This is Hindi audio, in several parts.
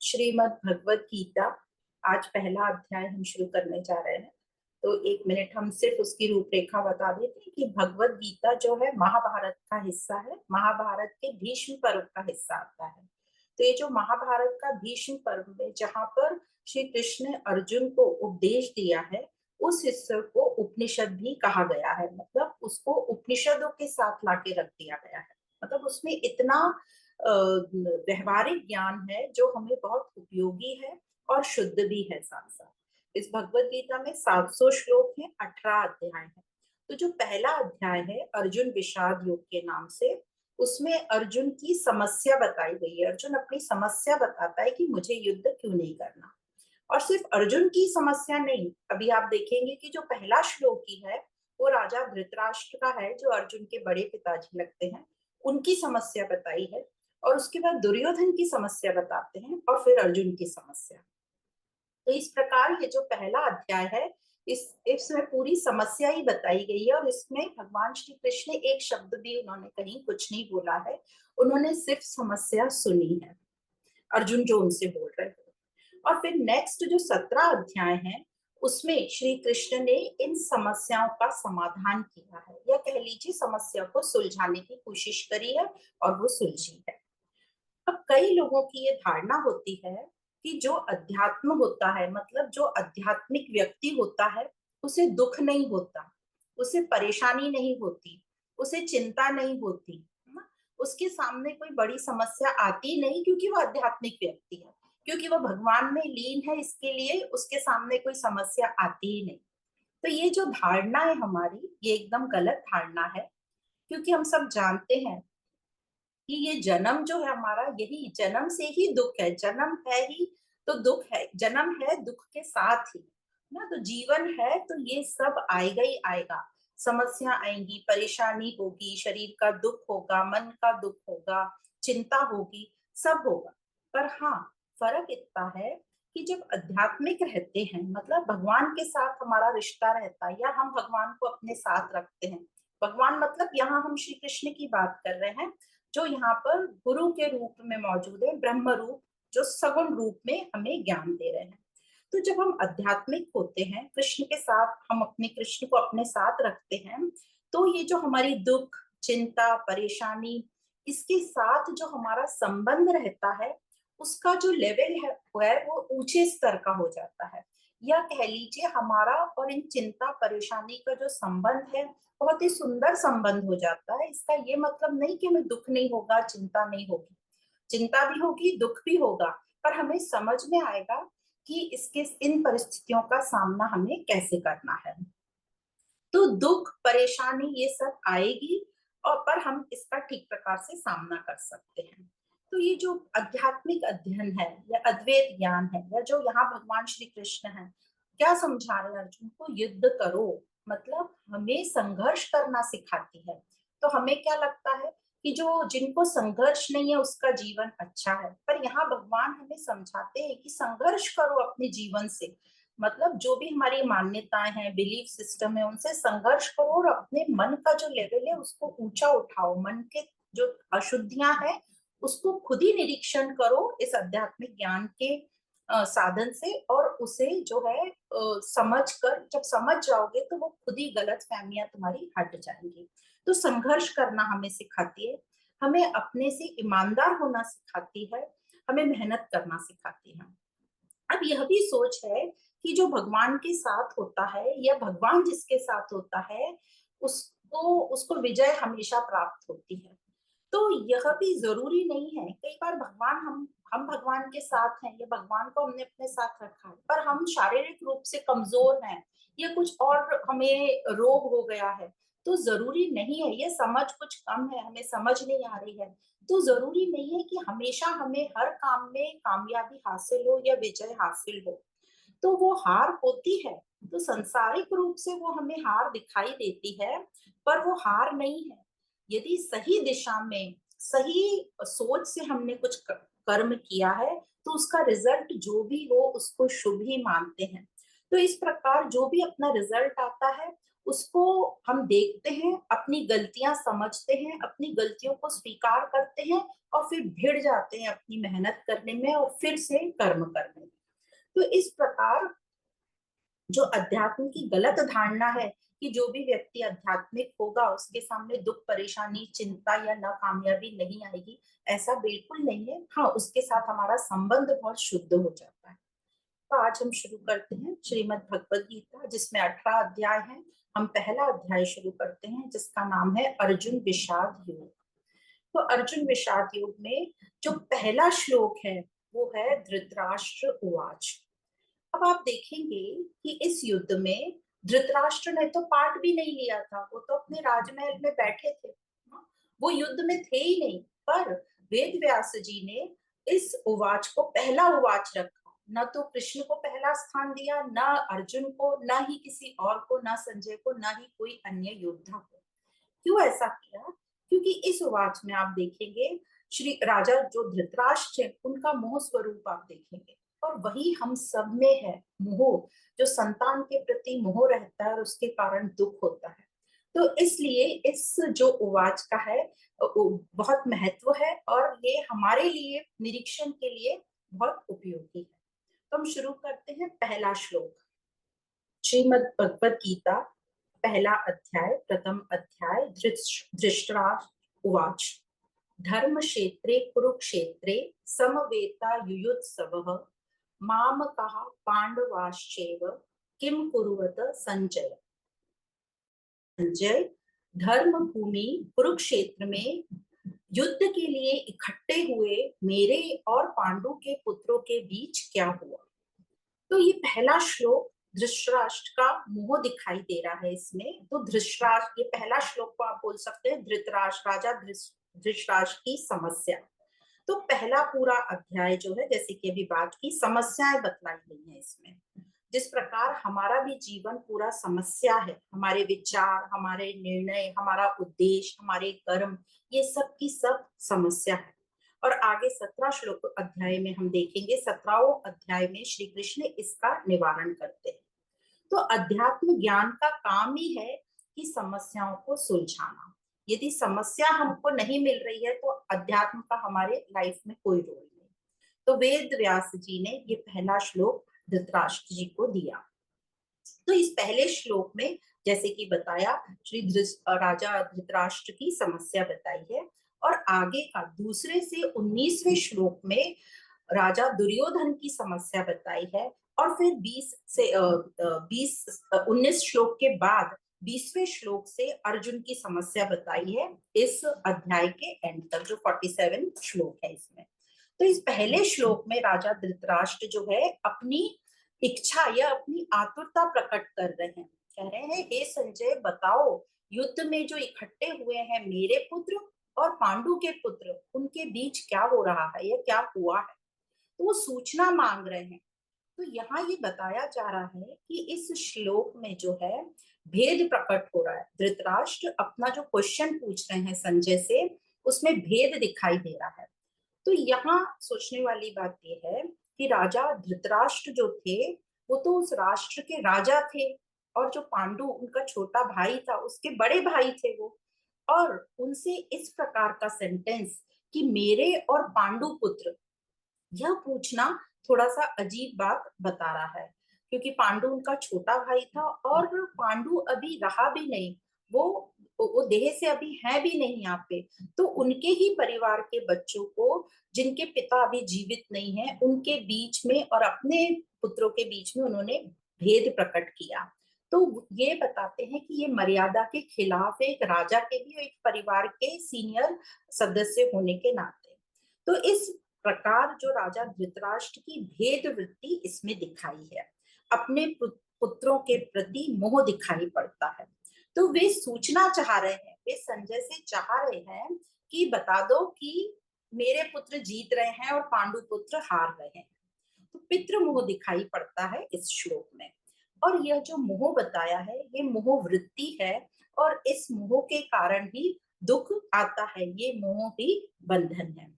श्रीमद् भगवत गीता। आज पहला अध्याय हम शुरू करने जा रहे हैं। तो एक मिनट हम सिर्फ उसकी रूपरेखा बता देते हैं कि भगवत गीता जो है महाभारत का हिस्सा है। महाभारत के भीष्म पर्व का हिस्सा आता है। तो ये जो महाभारत का भीष्म पर्व में जहाँ पर श्री कृष्ण ने अर्जुन को उपदेश दिया है, उस हिस्से को उपनिषद भी कहा गया है। मतलब उसको उपनिषदों के साथ लाके रख दिया गया है। मतलब उसमें इतना व्यवहारिक ज्ञान है जो हमें बहुत उपयोगी है और शुद्ध भी है। साथ साथ इस भगवत गीता में 700 श्लोक हैं, 18 अध्याय हैं। तो जो पहला अध्याय है अर्जुन विषाद योग के नाम से, उसमें अर्जुन की समस्या बताई गई है। अर्जुन अपनी समस्या बताता है कि मुझे युद्ध क्यों नहीं करना। और सिर्फ अर्जुन की समस्या नहीं, अभी आप देखेंगे कि जो पहला श्लोक ही है वो राजा धृतराष्ट्र का है, जो अर्जुन के बड़े पिताजी लगते हैं, उनकी समस्या बताई है। और उसके बाद दुर्योधन की समस्या बताते हैं और फिर अर्जुन की समस्या। तो इस प्रकार ये जो पहला अध्याय है, इसमें पूरी समस्या ही बताई गई है। और इसमें भगवान श्री कृष्ण ने एक शब्द भी उन्होंने कहीं कुछ नहीं बोला है, उन्होंने सिर्फ समस्या सुनी है, अर्जुन जो उनसे बोल रहे थे। और फिर नेक्स्ट जो 17 अध्याय है, उसमें श्री कृष्ण ने इन समस्याओं का समाधान किया है, या कह लीजिए समस्या को सुलझाने की कोशिश करी है और वो सुलझी है। अब कई लोगों की ये धारणा होती है कि जो अध्यात्म होता है, मतलब जो आध्यात्मिक व्यक्ति होता है, उसे दुख नहीं होता, उसे परेशानी नहीं होती, उसे चिंता नहीं होती, है ना? उसके सामने कोई बड़ी समस्या आती नहीं, क्योंकि वो आध्यात्मिक व्यक्ति है, क्योंकि वो भगवान में लीन है, इसके लिए उसके सामने कोई समस्या आती ही नहीं। तो ये जो धारणा है हमारी, ये एकदम गलत धारणा है। क्योंकि हम सब जानते हैं कि ये जन्म जो है हमारा, यही जन्म से ही दुख है। जन्म है ही तो दुख है, जन्म है दुख के साथ ही ना। तो जीवन है तो ये सब आएगा ही आएगा। समस्या आएंगी, परेशानी होगी, शरीर का दुख होगा, मन का दुख होगा, चिंता होगी, सब होगा। पर हाँ, फर्क इतना है कि जब आध्यात्मिक रहते हैं, मतलब भगवान के साथ हमारा रिश्ता रहता है, या हम भगवान को अपने साथ रखते हैं। भगवान मतलब यहाँ हम श्री कृष्ण की बात कर रहे हैं, जो यहाँ पर गुरु के रूप में मौजूद है, ब्रह्म रूप, जो सगुण रूप में हमें ज्ञान दे रहे हैं। तो जब हम आध्यात्मिक होते हैं, कृष्ण के साथ, हम अपने कृष्ण को अपने साथ रखते हैं, तो ये जो हमारी दुख, चिंता, परेशानी, इसके साथ जो हमारा संबंध रहता है, उसका जो लेवल है वो ऊंचे स्तर का हो जाता है। या कह लीजिए हमारा और इन चिंता परेशानी का जो संबंध है, बहुत ही सुंदर संबंध हो जाता है। इसका ये मतलब नहीं कि हमें दुख नहीं होगा, चिंता नहीं होगी। चिंता भी होगी, दुख भी होगा, पर हमें समझ में आएगा कि इसके इन परिस्थितियों का सामना हमें कैसे करना है। तो दुख, परेशानी ये सब आएगी, और पर हम इसका ठीक प्रकार से सामना कर सकते हैं। तो ये जो आध्यात्मिक अध्ययन है, या अद्वैत ज्ञान है, या जो यहाँ भगवान श्री कृष्ण है क्या समझा रहे हैं अर्जुन को, युद्ध करो, मतलब हमें संघर्ष करना सिखाती है। तो हमें क्या लगता है कि जो जिनको संघर्ष नहीं है उसका जीवन अच्छा है, पर यहाँ भगवान हमें समझाते हैं कि संघर्ष करो अपने जीवन से। मतलब जो भी हमारी मान्यताएं हैं, बिलीफ सिस्टम है, उनसे संघर्ष करो और अपने मन का जो लेवल है उसको ऊंचा उठाओ। मन के जो अशुद्धियां हैं उसको खुद ही निरीक्षण करो इस आध्यात्मिक ज्ञान के साधन से, और उसे जो है समझ कर, जब समझ जाओगे तो वो खुद ही गलत फहमियां तुम्हारी हट जाएंगी। तो संघर्ष करना हमें सिखाती है, हमें अपने से ईमानदार होना सिखाती है, हमें मेहनत करना सिखाती है। अब यह भी सोच है कि जो भगवान के साथ होता है, या भगवान जिसके साथ होता है, उसको उसको विजय हमेशा प्राप्त होती है। तो यह भी जरूरी नहीं है। कई बार भगवान, हम भगवान के साथ हैं, या भगवान को हमने अपने साथ रखा है, पर हम शारीरिक रूप से कमजोर हैं, या कुछ और हमें रोग हो गया है, तो जरूरी नहीं है, ये समझ कुछ कम है, हमें समझ नहीं आ रही है, तो जरूरी नहीं है कि हमेशा हमें हर काम में कामयाबी हासिल हो या विजय हासिल हो। तो वो हार होती है, तो संसारिक रूप से वो हमें हार दिखाई देती है, पर वो हार नहीं है। यदि सही दिशा में, सही सोच से हमने कुछ कर्म किया है, तो उसका रिजल्ट जो भी हो उसको शुभ ही मानते हैं। तो इस प्रकार जो भी अपना रिजल्ट आता है उसको हम देखते हैं, अपनी गलतियां समझते हैं, अपनी गलतियों को स्वीकार करते हैं और फिर भिड़ जाते हैं अपनी मेहनत करने में और फिर से कर्म करने में। तो इस प्रकार जो अध्यात्म की गलत धारणा है कि जो भी व्यक्ति आध्यात्मिक होगा उसके सामने दुख, परेशानी, चिंता या नाकामयाबी नहीं आएगी, ऐसा बिल्कुल नहीं है। हाँ, उसके साथ हमारा संबंध बहुत शुद्ध हो जाता है। तो आज हम शुरू करते हैं श्रीमद् भगवद गीता, जिसमें 18 अध्याय हैं। हम पहला अध्याय शुरू करते हैं जिसका नाम है अर्जुन विषाद योग। तो अर्जुन विषाद योग में जो पहला श्लोक है वो है धृतराष्ट्र उवाच। अब आप देखेंगे कि इस युद्ध में धृतराष्ट्र ने तो पार्ट भी नहीं लिया था, वो तो अपने राजमहल में बैठे थे, वो युद्ध में थे ही नहीं। पर वेद व्यास जी ने इस उवाच को पहला उवाच रखा, न तो कृष्ण को पहला स्थान दिया, न अर्जुन को, न ही किसी और को, न संजय को, न ही कोई अन्य योद्धा को। क्यों ऐसा किया? क्योंकि इस उवाच में आप देखेंगे श्री राजा जो धृतराष्ट्र है उनका मोह स्वरूप आप देखेंगे, और वही हम सब में है, मोह। जो संतान के प्रति मोह रहता है और उसके कारण दुख होता है। तो इसलिए इस जो उवाच का है बहुत महत्व है और ये हमारे लिए निरीक्षण के लिए बहुत उपयोगी है। तो हम शुरू करते हैं पहला श्लोक। श्रीमद् भगवद गीता पहला अध्याय, प्रथम अध्याय। धृतराष्ट्र उवाच। धर्म क्षेत्रे कुरुक्षेत्रे समवेता युयुत्सवः मामकाः पांडवाश्चैव किम कुरुवत संजय। संजय, धर्म भूमि कुरुक्षेत्र में युद्ध के लिए इकट्ठे हुए मेरे और पांडु के पुत्रों के बीच क्या हुआ? तो ये पहला श्लोक धृतराष्ट्र का मोह दिखाई दे रहा है इसमें। तो धृतराष्ट्र, ये पहला श्लोक को आप बोल सकते हैं धृतराष्ट्र, राजा धृतराष्ट्र की समस्या। तो पहला पूरा अध्याय जो है, जैसे कि अभी बात की, समस्याएं बतलाई गई है इसमें। जिस प्रकार हमारा भी जीवन पूरा समस्या है, हमारे विचार, हमारे निर्णय, हमारा उद्देश्य, हमारे कर्म, ये सब की सब समस्या है। और आगे 17 श्लोक अध्याय में हम देखेंगे, 17वें अध्याय में श्री कृष्ण इसका निवारण करते हैं। तो अध्यात्म ज्ञान का काम ही है कि समस्याओं को सुलझाना। यदि समस्या हमको नहीं मिल रही है तो अध्यात्म का हमारे लाइफ में कोई रोल नहीं। तो वेद व्यास जी ने ये पहला श्लोक धृतराष्ट्र जी को दिया। तो इस पहले श्लोक में जैसे कि बताया, राजा धृतराष्ट्र की समस्या बताई है। और आगे का दूसरे से 19वें श्लोक में राजा दुर्योधन की समस्या बताई है। और फिर 19 श्लोक के बाद 20वें श्लोक से अर्जुन की समस्या बताई है इस अध्याय के एंड तक, जो 47 श्लोक है इसमें। तो इस पहले श्लोक में राजा धृतराष्ट्र जो है अपनी इच्छा या अपनी आतुरता प्रकट कर रहे हैं। कह रहे हैं, हे संजय बताओ, युद्ध में जो इकट्ठे हुए हैं मेरे पुत्र और पांडु के पुत्र, उनके बीच क्या हो रहा है या क्या हुआ है। तो वो सूचना मांग रहे हैं। तो यहाँ ये बताया जा रहा है कि इस श्लोक में जो है भेद प्रकट हो रहा है। धृतराष्ट्र अपना जो क्वेश्चन पूछ रहे हैं संजय से, उसमें भेद दिखाई दे रहा है। तो यहाँ सोचने वाली बात यह है कि राजा धृतराष्ट्र जो थे वो तो उस राष्ट्र के राजा थे, और जो पांडु उनका छोटा भाई था उसके बड़े भाई थे वो। और उनसे इस प्रकार का सेंटेंस कि मेरे और पांडु पुत्र, यह पूछना थोड़ा सा अजीब बात बता रहा है। क्योंकि पांडु उनका छोटा भाई था और पांडु अभी रहा भी नहीं, वो देह से अभी है भी नहीं यहाँ पे। तो उनके ही परिवार के बच्चों को, जिनके पिता अभी जीवित नहीं है, उनके बीच में और अपने पुत्रों के बीच में उन्होंने भेद प्रकट किया। तो ये बताते हैं कि ये मर्यादा के खिलाफ है, एक राजा के भी और एक परिवार के सीनियर सदस्य होने के नाते। तो इस प्रकार जो राजा धृतराष्ट्र की भेद वृत्ति इसमें दिखाई है, अपने पुत्रों के प्रति मोह दिखाई पड़ता है। तो वे सूचना चाह रहे हैं, वे संजय से चाह रहे हैं कि बता दो कि मेरे पुत्र जीत रहे हैं और पांडु पुत्र हार रहे हैं। तो पितृ मोह दिखाई पड़ता है इस श्लोक में। और यह जो मोह बताया है ये मोह वृत्ति है, और इस मोह के कारण ही दुख आता है, ये मोह ही बंधन है।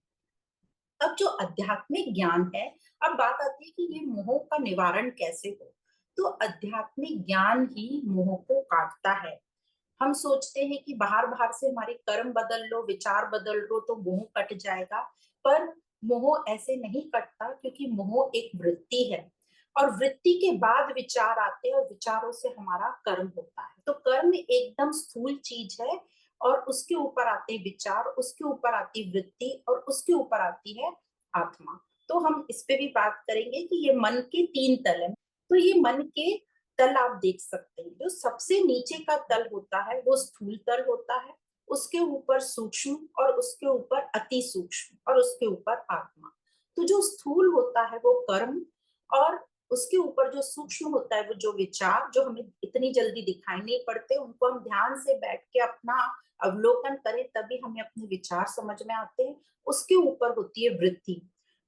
अब जो आध्यात्मिक ज्ञान है, अब बात आती है कि ये मोह का निवारण कैसे हो। तो आध्यात्मिक ज्ञान ही मोह को काटता है। हम सोचते हैं कि बाहर बाहर से हमारे कर्म बदल लो, विचार बदल लो तो मोह कट जाएगा, पर मोह ऐसे नहीं कटता, क्योंकि मोह एक वृत्ति है और वृत्ति के बाद विचार आते हैं और विचारों से हमारा कर्म होता है। तो कर्म एकदम स्थूल चीज है और उसके ऊपर आते हैं विचार, उसके ऊपर आती वृत्ति और उसके ऊपर आती है आत्मा। तो हम इस पे भी बात करेंगे कि ये मन के तीन तल है। तो ये मन के तल आप देख सकते हैं। जो सबसे नीचे का तल होता है वो स्थूल तल होता है, उसके ऊपर सूक्ष्म और उसके ऊपर अति सूक्ष्म और उसके ऊपर आत्मा। तो जो स्थूल होता है वो कर्म और उसके ऊपर जो सूक्ष्म होता है वो जो विचार, जो हमें इतनी जल्दी दिखाई नहीं पड़ते, उनको हम ध्यान से बैठ के अपना अवलोकन करें तभी हमें अपने विचार समझ में आते हैं। उसके ऊपर होती है वृत्ति।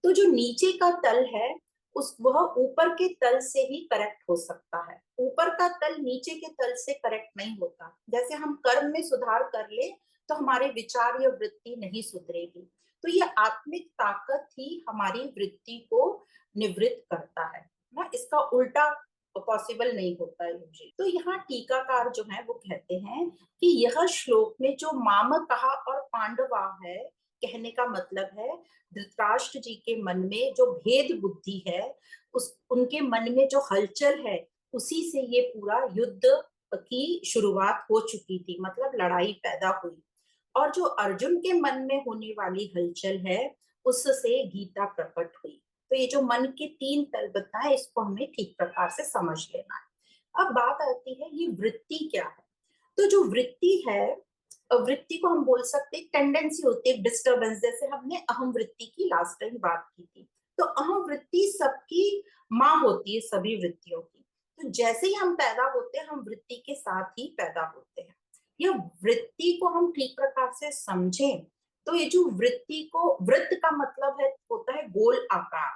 तो जो नीचे का तल है उस वह ऊपर के तल से ही करेक्ट हो सकता है। ऊपर का तल नीचे के तल से करेक्ट नहीं होता। जैसे हम कर्म में सुधार कर ले तो हमारे विचार या वृत्ति नहीं सुधरेगी। तो ये आत्मिक ताकत ही हमारी वृत्ति को निवृत्त करता है ना, इसका उल्टा पॉसिबल नहीं होता है मुझे। तो यहाँ टीकाकार जो है वो कहते हैं कि यह श्लोक में जो माम कहा और पांडवा है, कहने का मतलब है धृतराष्ट्र जी के मन में जो भेद बुद्धि है, उस उनके मन में जो हलचल है, उसी से ये पूरा युद्ध की शुरुआत हो चुकी थी, मतलब लड़ाई पैदा हुई। और जो अर्जुन के मन में होने वाली हलचल है, उससे गीता प्रकट हुई। तो ये जो मन के तीन तल बताए, इसको हमें ठीक प्रकार से समझ लेना है। अब बात आती है ये वृत्ति क्या है। तो जो वृत्ति है, वृत्ति को हम बोल सकते हैं टेंडेंसी होती है, डिस्टर्बेंस। जैसे हमने अहम वृत्ति की लास्ट टाइम बात की थी। तो अहम वृत्ति सबकी माँ होती है, सभी वृत्तियों की। तो जैसे ही हम पैदा होते हैं, हम वृत्ति के साथ ही पैदा होते हैं। यह वृत्ति को हम ठीक प्रकार से समझें तो ये जो वृत्ति को, वृत्त का मतलब है होता है गोल आकार,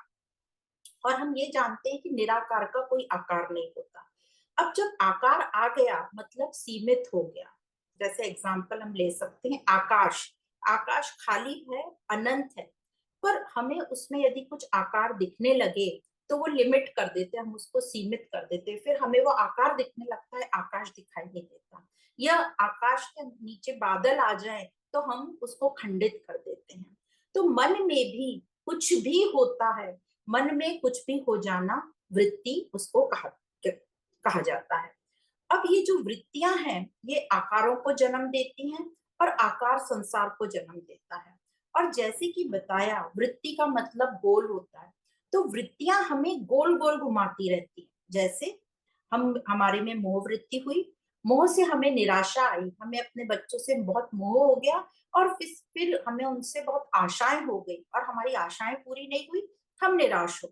और हम ये जानते हैं कि निराकार का कोई आकार नहीं होता। अब जब आकार आ गया मतलब सीमित हो गया। जैसे एग्जाम्पल हम ले सकते हैं आकाश। आकाश खाली है, अनंत है, पर हमें उसमें यदि कुछ आकार दिखने लगे तो वो लिमिट कर देते हैं, हम उसको सीमित कर देते हैं, फिर हमें वो आकार दिखने लगता है, आकाश दिखाई नहीं देता। या आकाश के नीचे बादल आ जाए तो हम उसको खंडित कर देते हैं। तो मन में भी कुछ भी होता है, मन में कुछ भी हो जाना, वृत्ति उसको कहा जाता है। अब ये जो वृत्तियां हैं ये आकारों को जन्म देती हैं और आकार संसार को जन्म देता है। और जैसे कि बताया वृत्ति का मतलब गोल होता है, तो वृत्तियां हमें गोल गोल घुमाती रहती है। जैसे हमारे में मोह वृत्ति हुई, मोह से हमें निराशा आई, हमें अपने बच्चों से बहुत मोह हो गया और फिर हमें उनसे बहुत आशाएं हो गई और हमारी आशाएं पूरी नहीं हुई, हम निराश हो।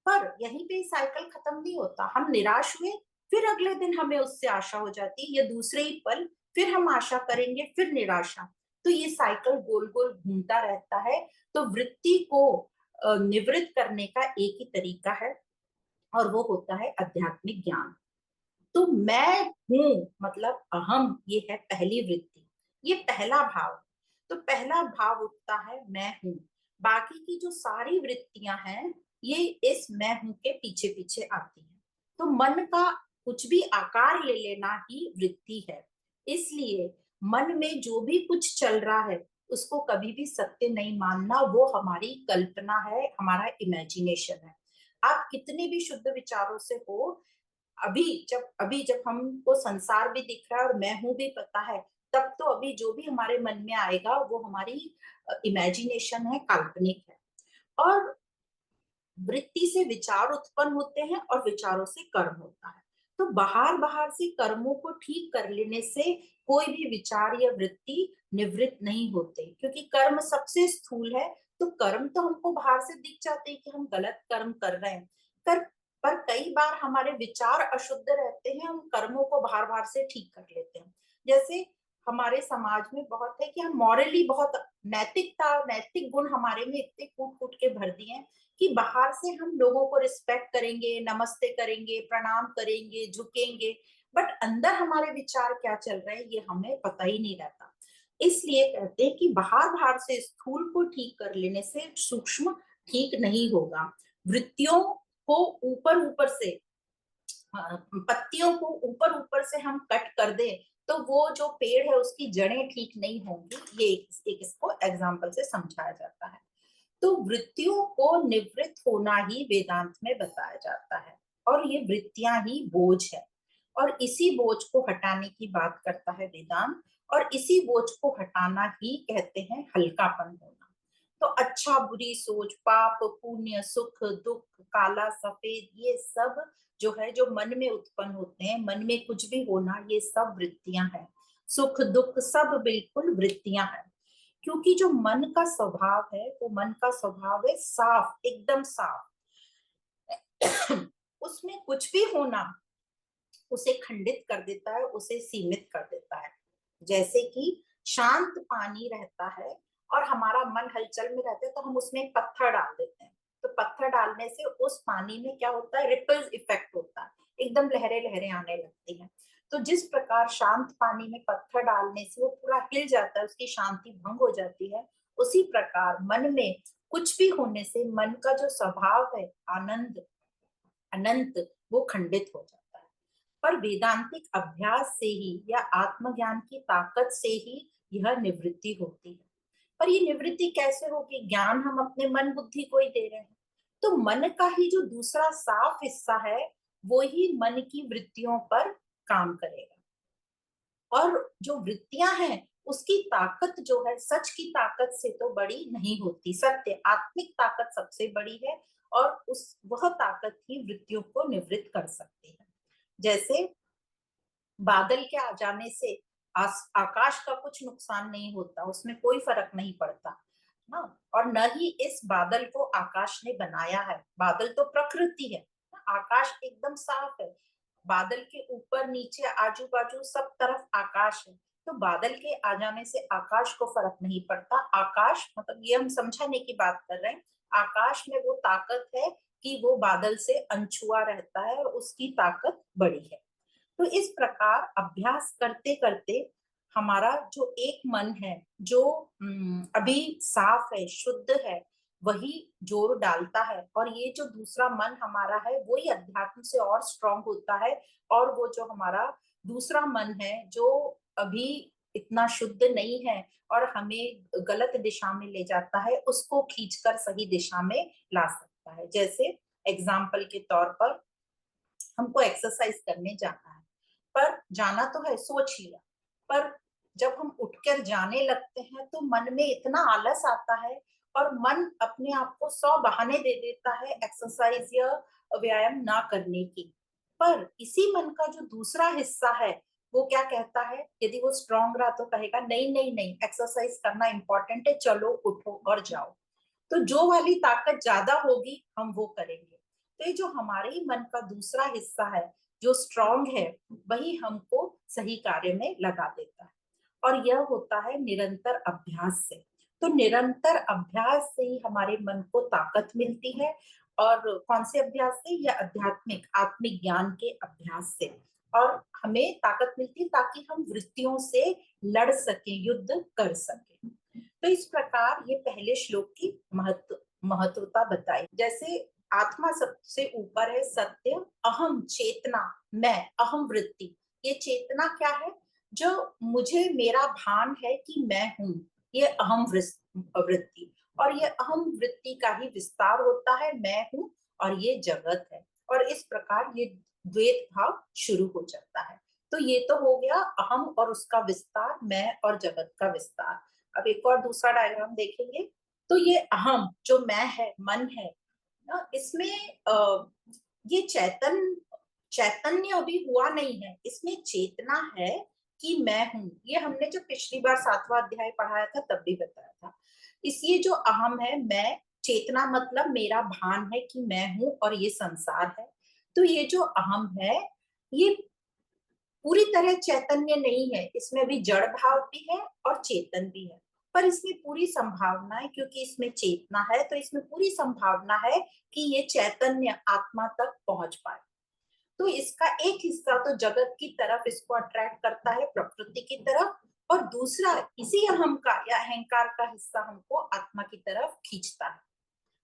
पर यहीं पे साइकिल खत्म नहीं होता। हम निराश हुए, फिर अगले दिन हमें उससे आशा हो जाती है, या दूसरे ही पल फिर हम आशा करेंगे, फिर निराशा। तो ये साइकिल गोल गोल घूमता रहता है। तो वृत्ति को निवृत्त करने का एक ही तरीका है और वो होता है आध्यात्मिक ज्ञान। तो मैं हूं मतलब अहम, ये है पहली वृत्ति, ये पहला भाव। तो पहला भाव उठता है मैं हूं। बाकी की जो सारी वृत्तियां हैं ये इस मैं हूं के पीछे पीछे आती हैं। तो मन का कुछ भी आकार ले लेना ही वृत्ति है। इसलिए मन में जो भी कुछ चल रहा है उसको कभी भी सत्य नहीं मानना, वो हमारी कल्पना है, हमारा इमेजिनेशन है। आप कितने भी शुद्ध विचारों से हो, अभी जब हमको संसार भी दिख रहा है और मैं हूं भी पता है, तब तो अभी जो भी हमारे मन में आएगा वो हमारी इमेजिनेशन है, काल्पनिक है। और वृत्ति से विचार उत्पन्न होते हैं और विचारों से कर्म होता है। तो बाहर बाहर से कर्मों को ठीक कर लेने से कोई भी विचार या वृत्ति निवृत्त नहीं होते, क्योंकि कर्म सबसे स्थूल है। तो कर्म तो हमको बाहर से दिख जाते हैं कि हम गलत कर्म कर रहे हैं, कर पर कई बार हमारे विचार अशुद्ध रहते हैं, हम कर्मों को बाहर बाहर से ठीक कर लेते हैं। जैसे हमारे समाज में बहुत है कि हम मॉरली बहुत, नैतिक गुण हमारे में इतने कूट कूट के भर दिए हैं कि बाहर से हम लोगों को रिस्पेक्ट करेंगे, नमस्ते करेंगे, प्रणाम करेंगे, झुकेंगे, बट अंदर हमारे विचार क्या चल रहे हैं ये हमें पता ही नहीं रहता। इसलिए कहते हैं कि बाहर बाहर से स्थूल को ठीक कर लेने से सूक्ष्म ठीक नहीं होगा। वृत्तियों को ऊपर ऊपर से पत्तियों को ऊपर ऊपर से हम कट कर दें तो वो जो पेड़ है उसकी जड़ें ठीक नहीं होंगी। ये एक इसको एग्जाम्पल से समझाया जाता है। तो वृत्तियों को निवृत्त होना ही वेदांत में बताया जाता है, और ये वृत्तियां ही बोझ है, और इसी बोझ को हटाने की बात करता है वेदांत, और इसी बोझ को हटाना ही कहते हैं हल्कापन होना। तो अच्छा बुरी सोच, पाप पुण्य, सुख दुख, काला सफेद, ये सब जो है जो मन में उत्पन्न होते हैं, मन में कुछ भी होना, ये सब वृत्तियां हैं। सुख दुख सब बिल्कुल वृत्तियां हैं। क्योंकि जो मन का स्वभाव है वो मन का स्वभाव है साफ, एकदम साफ। उसमें कुछ भी होना उसे खंडित कर देता है, उसे सीमित कर देता है। जैसे कि शांत पानी रहता है और हमारा मन हलचल में रहता है तो हम उसमें पत्थर डाल देते हैं, तो पत्थर डालने से उस पानी में क्या होता है, रिपल्स इफेक्ट होता है, एकदम लहरें लहरें आने लगती हैं। तो जिस प्रकार शांत पानी में पत्थर डालने से वो पूरा हिल जाता है, उसकी शांति भंग हो जाती है, उसी प्रकार मन में कुछ भी होने से मन का जो स्वभाव है आनंद अनंत, वो खंडित हो जाता है। पर वेदांतिक अभ्यास से ही या आत्मज्ञान की ताकत से ही यह निवृत्ति होती है। पर ये निवृत्ति कैसे होगी? ज्ञान हम अपने मन बुद्धि को ही दे रहे हैं, तो मन का ही जो दूसरा साफ हिस्सा है वो ही मन की वृत्तियों पर काम करेगा। और जो वृत्तियां हैं उसकी ताकत जो है सच की ताकत से तो बड़ी नहीं होती, सत्य आत्मिक ताकत सबसे बड़ी है, और उस वह ताकत ही वृत्तियों को निवृत्त कर सकती है। जैसे बादल के आ जाने से आकाश का कुछ नुकसान नहीं होता, उसमें कोई फर्क नहीं पड़ता ना। और न ही इस बादल को आकाश ने बनाया है, बादल तो प्रकृति है। आकाश एकदम साफ है, बादल के ऊपर नीचे आजू बाजू सब तरफ आकाश है, तो बादल के आ जाने से आकाश को फर्क नहीं पड़ता। आकाश मतलब ये हम समझाने की बात कर रहे हैं, आकाश में वो ताकत है कि वो बादल से अनछुआ रहता है और उसकी ताकत बड़ी है। तो इस प्रकार अभ्यास करते करते हमारा जो एक मन है जो अभी साफ है, शुद्ध है, वही जोर डालता है, और ये जो दूसरा मन हमारा है वही अध्यात्म से और स्ट्रांग होता है, और वो जो हमारा दूसरा मन है जो अभी इतना शुद्ध नहीं है और हमें गलत दिशा में ले जाता है, उसको खींचकर सही दिशा में ला सकता है। जैसे एग्जाम्पल के तौर पर हमको एक्सरसाइज करने जाना है, पर जाना तो है, सोच लिया, पर जब हम उठकर जाने लगते हैं तो मन में इतना आलस आता है, और मन अपने आप को 100 बहाने दे देता है एक्सरसाइज या व्यायाम ना करने की। पर इसी मन का जो दूसरा हिस्सा है वो क्या कहता है, यदि वो स्ट्रांग रहा तो कहेगा नहीं नहीं नहीं, एक्सरसाइज करना इंपॉर्टेंट है, चलो उठो और जाओ। तो जो वाली ताकत ज्यादा होगी हम वो करेंगे। तो ये जो हमारे ही मन का दूसरा हिस्सा है जो स्ट्रांग है, वही हमको सही कार्य में लगा देता है, और यह होता है निरंतर अभ्यास से। तो निरंतर अभ्यास से ही हमारे मन को ताकत मिलती है, और कौन से अभ्यास से? या आध्यात्मिक आत्मिक ज्ञान के अभ्यास से। और हमें ताकत मिलती है ताकि हम वृत्तियों से लड़ सके, युद्ध कर सके। तो इस प्रकार ये पहले श्लोक की महत्वता बताई। जैसे आत्मा सबसे ऊपर है, सत्य, अहम चेतना, मैं, अहम वृत्ति। ये चेतना क्या है? जो मुझे मेरा भान है कि मैं हूं, ये अहम वृत्ति। और ये अहम वृत्ति का ही विस्तार होता है, मैं हूं और ये जगत है। और इस प्रकार ये द्वैत भाव शुरू हो जाता है। तो ये तो हो गया अहम और उसका विस्तार, मैं और जगत का विस्तार। अब एक और दूसरा डायग्राम देखेंगे। तो ये अहम जो मैं है, मन है ना, इसमें ये चैतन्य अभी हुआ नहीं है, इसमें चेतना है कि मैं हूं। ये हमने जब पिछली बार 7वां अध्याय पढ़ाया था तब भी बताया था। इसलिए जो अहम है, मैं, चेतना मतलब मेरा भान है कि मैं हूं और ये संसार है। तो ये जो अहम है ये पूरी तरह चैतन्य नहीं है, इसमें भी जड़ भाव भी है और चेतन भी है। पर इसमें पूरी संभावना है, क्योंकि इसमें चेतना है तो इसमें पूरी संभावना है कि ये चैतन्य आत्मा तक पहुंच पाए। तो इसका एक हिस्सा तो जगत की तरफ इसको अट्रैक्ट करता है, प्रकृति की तरफ, और दूसरा इसी अहम का या अहंकार का हिस्सा हमको आत्मा की तरफ खींचता है।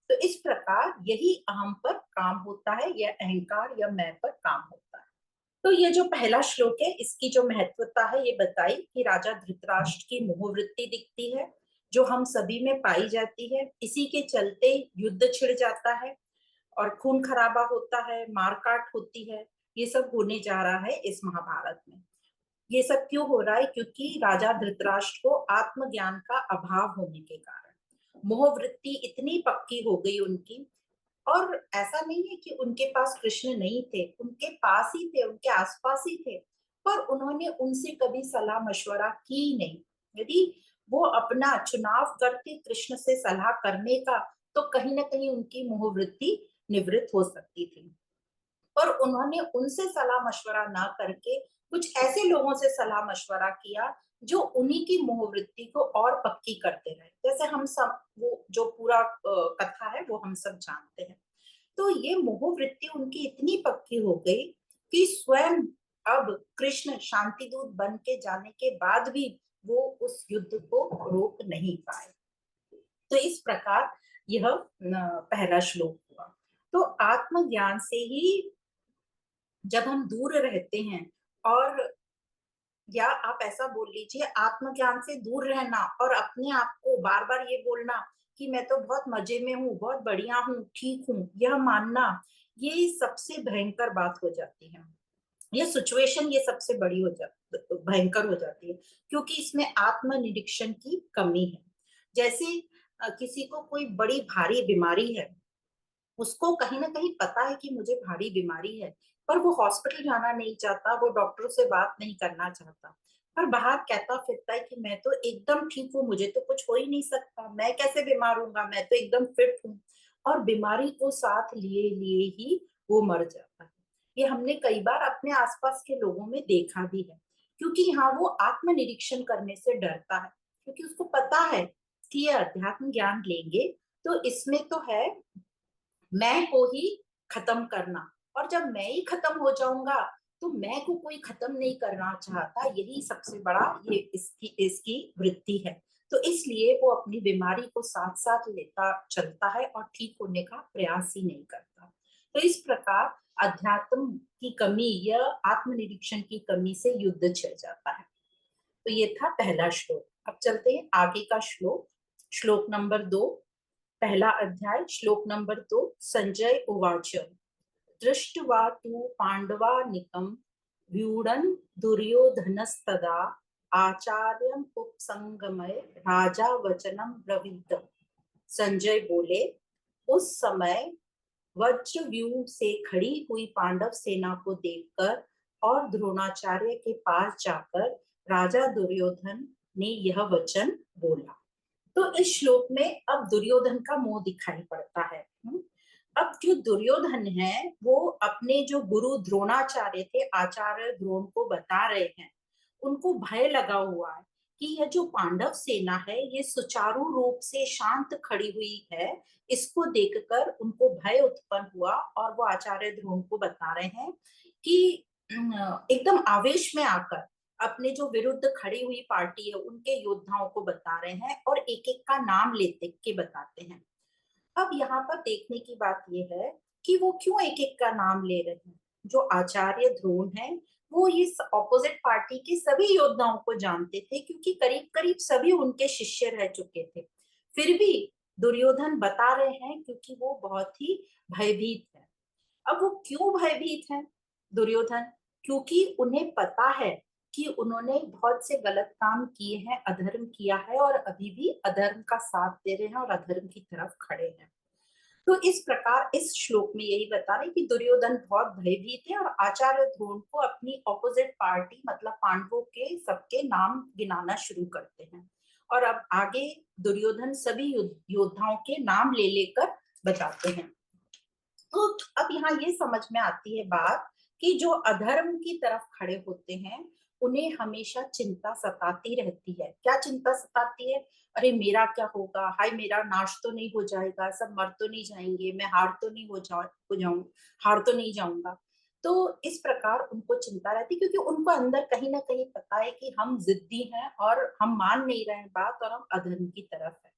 तो इस प्रकार यही अहम पर काम होता है या अहंकार या मैं पर काम होता है। तो ये जो पहला श्लोक है, इसकी जो महत्वता है ये बताई कि राजा धृतराष्ट्र की मोहवृत्ति दिखती है, जो हम सभी में पाई जाती है। इसी के चलते युद्ध छिड़ जाता है और खून खराबा होता है, मारकाट होती है। ये सब होने जा रहा है इस महाभारत में। ये सब क्यों हो रहा है? क्योंकि राजा धृतराष्ट्र को आत्मज्ञान का अभाव होने के कारण मोहवृत्ति इतनी पक्की हो गई उनकी। और ऐसा नहीं है कि उनके पास कृष्ण नहीं थे, उनके पास ही थे, उनके आसपास ही थे, पर उन्होंने उनसे कभी सलाह मशवरा की नहीं। यदि वो अपना चुनाव करते कृष्ण से सलाह करने का, तो कहीं ना कहीं उनकी मोहवृत्ति निवृत्त हो सकती थी। पर उन्होंने उनसे सलाह मशवरा ना करके कुछ ऐसे लोगों से सलाह मशवरा किया जो उन्हीं की मोहवृत्ति को और पक्की करते रहे। जैसे हम सब, वो जो पूरा कथा है वो हम सब जानते हैं। तो ये मोहवृत्ति उनकी इतनी पक्की हो गई कि स्वयं अब कृष्ण शांति दूत बन के जाने के बाद भी वो उस युद्ध को रोक नहीं पाए। तो इस प्रकार यह पहला श्लोक हुआ। तो आत्मज्ञान से ही जब हम दूर रहते हैं, और या आप ऐसा बोल लीजिए, आत्मज्ञान से दूर रहना और अपने आप को बार बार ये बोलना कि मैं तो बहुत मजे में हूँ, बहुत बढ़िया हूँ, ठीक हूँ, यह मानना, ये सबसे भयंकर बात हो जाती है। ये सिचुएशन ये सबसे बड़ी हो जाती, भयंकर हो जाती है, क्योंकि इसमें आत्मनिरीक्षण की कमी है। जैसे किसी को कोई बड़ी भारी बीमारी है, उसको कहीं ना कहीं पता है कि मुझे भारी बीमारी है, पर वो हॉस्पिटल जाना नहीं चाहता, वो डॉक्टर से बात नहीं करना चाहता, पर बाहर कहता फिरता है कि मैं तो एकदम ठीक हूँ, मुझे तो कुछ हो ही नहीं सकता, मैं कैसे बीमार हूंगा, मैं तो एकदम फिट हूँ। और बीमारी को साथ लिए लिए ही वो मर जाता है। ये हमने कई बार अपने आसपास के लोगों में देखा भी है, क्योंकि यहाँ वो आत्मनिरीक्षण करने से डरता है, क्योंकि उसको पता है कि ये अध्यात्म ज्ञान लेंगे तो इसमें तो है मैं को ही खत्म करना, और जब मैं ही खत्म हो जाऊंगा तो मैं को कोई खत्म नहीं करना चाहता, यही सबसे बड़ा ये इसकी इसकी वृत्ति है। तो इसलिए वो अपनी बीमारी को साथ साथ लेता चलता है और ठीक होने का प्रयास ही नहीं करता। तो इस प्रकार अध्यात्म की कमी या आत्मनिरीक्षण की कमी से युद्ध छिड़ जाता है। तो ये था पहला श्लोक। अब चलते हैं आगे का श्लोक, श्लोक नंबर 2, पहला अध्याय, श्लोक नंबर 2। संजय उवाच दृष्ट्वा तु पाण्डवानीकं व्यूढन् दुर्योधनस्तदा आचार्यम् उपसंगम्य राजा वचनं ब्रवीत। संजय बोले, उस समय वज्रव्यूह से खड़ी हुई पांडव सेना को देखकर और द्रोणाचार्य के पास जाकर राजा दुर्योधन ने यह वचन बोला। तो इस श्लोक में अब दुर्योधन का मुंह दिखाई पड़ता है। अब जो दुर्योधन है वो अपने जो गुरु द्रोणाचार्य थे, आचार्य द्रोण को बता रहे हैं, उनको भय लगा हुआ है कि यह जो पांडव सेना है ये सुचारू रूप से शांत खड़ी हुई है। इसको देखकर उनको भय उत्पन्न हुआ और वो आचार्य द्रोण को बता रहे हैं कि एकदम आवेश में आकर अपने जो विरुद्ध खड़ी हुई पार्टी है उनके योद्धाओं को बता रहे हैं और एक एक का नाम लेते के बताते हैं। अब यहाँ पर देखने की बात यह है कि वो क्यों एक एक का नाम ले रहे हैं। जो आचार्य ध्रुव है वो इस ऑपोजिट पार्टी के सभी योद्धाओं को जानते थे, क्योंकि करीब करीब सभी उनके शिष्य रह चुके थे। फिर भी दुर्योधन बता रहे हैं क्योंकि वो बहुत ही भयभीत है। अब वो क्यों भयभीत है दुर्योधन? क्योंकि उन्हें पता है कि उन्होंने बहुत से गलत काम किए हैं, अधर्म किया है और अभी भी अधर्म का साथ दे रहे हैं और अधर्म की तरफ खड़े हैं। तो इस प्रकार इस श्लोक में यही बता रहे कि दुर्योधन बहुत भयभीत है और आचार्य ध्रुव को अपनी ऑपोजिट पार्टी मतलब पांडवों के सबके नाम गिनाना शुरू करते हैं। और अब आगे दुर्योधन सभी योद्धाओं के नाम ले लेकर बताते हैं। तो अब यहाँ ये समझ में आती है बात कि जो अधर्म की तरफ खड़े होते हैं उन्हें हमेशा चिंता सताती रहती है। क्या चिंता सताती है? अरे मेरा क्या होगा, हाय मेरा नाश तो नहीं हो जाएगा, सब मर तो नहीं जाएंगे, मैं हार तो नहीं हो जाऊं, हार तो नहीं जाऊंगा। तो इस प्रकार उनको चिंता रहती, क्योंकि उनको अंदर कहीं ना कहीं पता है कि हम जिद्दी हैं और हम मान नहीं रहे हैं बात और हम अधर्म की तरफ है।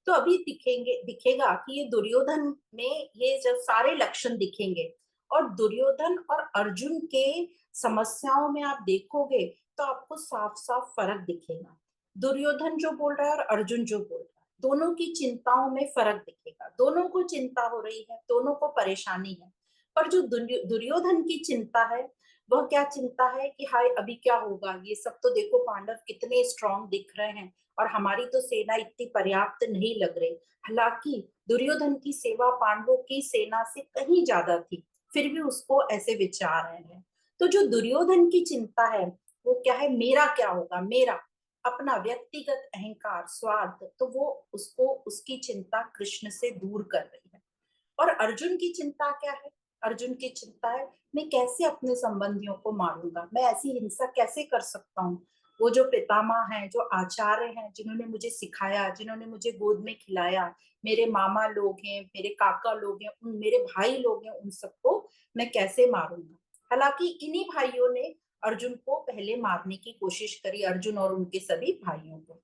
तो अभी दिखेगा कि ये दुर्योधन में ये जब सारे लक्षण दिखेंगे और दुर्योधन और अर्जुन के समस्याओं में आप देखोगे तो आपको साफ साफ फर्क दिखेगा। दुर्योधन जो बोल रहा है और अर्जुन जो बोल रहा है, दोनों की चिंताओं में फर्क दिखेगा। दोनों को चिंता हो रही है, दोनों को परेशानी है। पर जो दुर्योधन की चिंता है, वह क्या चिंता है कि हाय अभी क्या होगा, ये सब तो देखो पांडव कितने स्ट्रांग दिख रहे हैं और हमारी तो सेना इतनी पर्याप्त नहीं लग रही। हालांकि दुर्योधन की सेवा पांडवों की सेना से कहीं ज्यादा थी, फिर भी उसको ऐसे विचार हैं। तो जो दुर्योधन की चिंता है वो क्या है, मेरा क्या होगा, मेरा अपना व्यक्तिगत अहंकार स्वार्थ, तो वो उसको उसकी चिंता कृष्ण से दूर कर रही है। और अर्जुन की चिंता क्या है, अर्जुन की चिंता है मैं कैसे अपने संबंधियों को मारूंगा, मैं ऐसी हिंसा कैसे कर सकता हूँ। वो जो पितामह हैं, जो आचार्य हैं, जिन्होंने मुझे सिखाया, जिन्होंने मुझे गोद में खिलाया, मेरे मामा लोग हैं, मेरे काका लोग हैं, उन मेरे भाई लोग हैं, उन सबको मैं कैसे मारूंगा। हालांकि इन्हीं भाइयों ने अर्जुन को पहले मारने की कोशिश करी, अर्जुन और उनके सभी भाइयों को।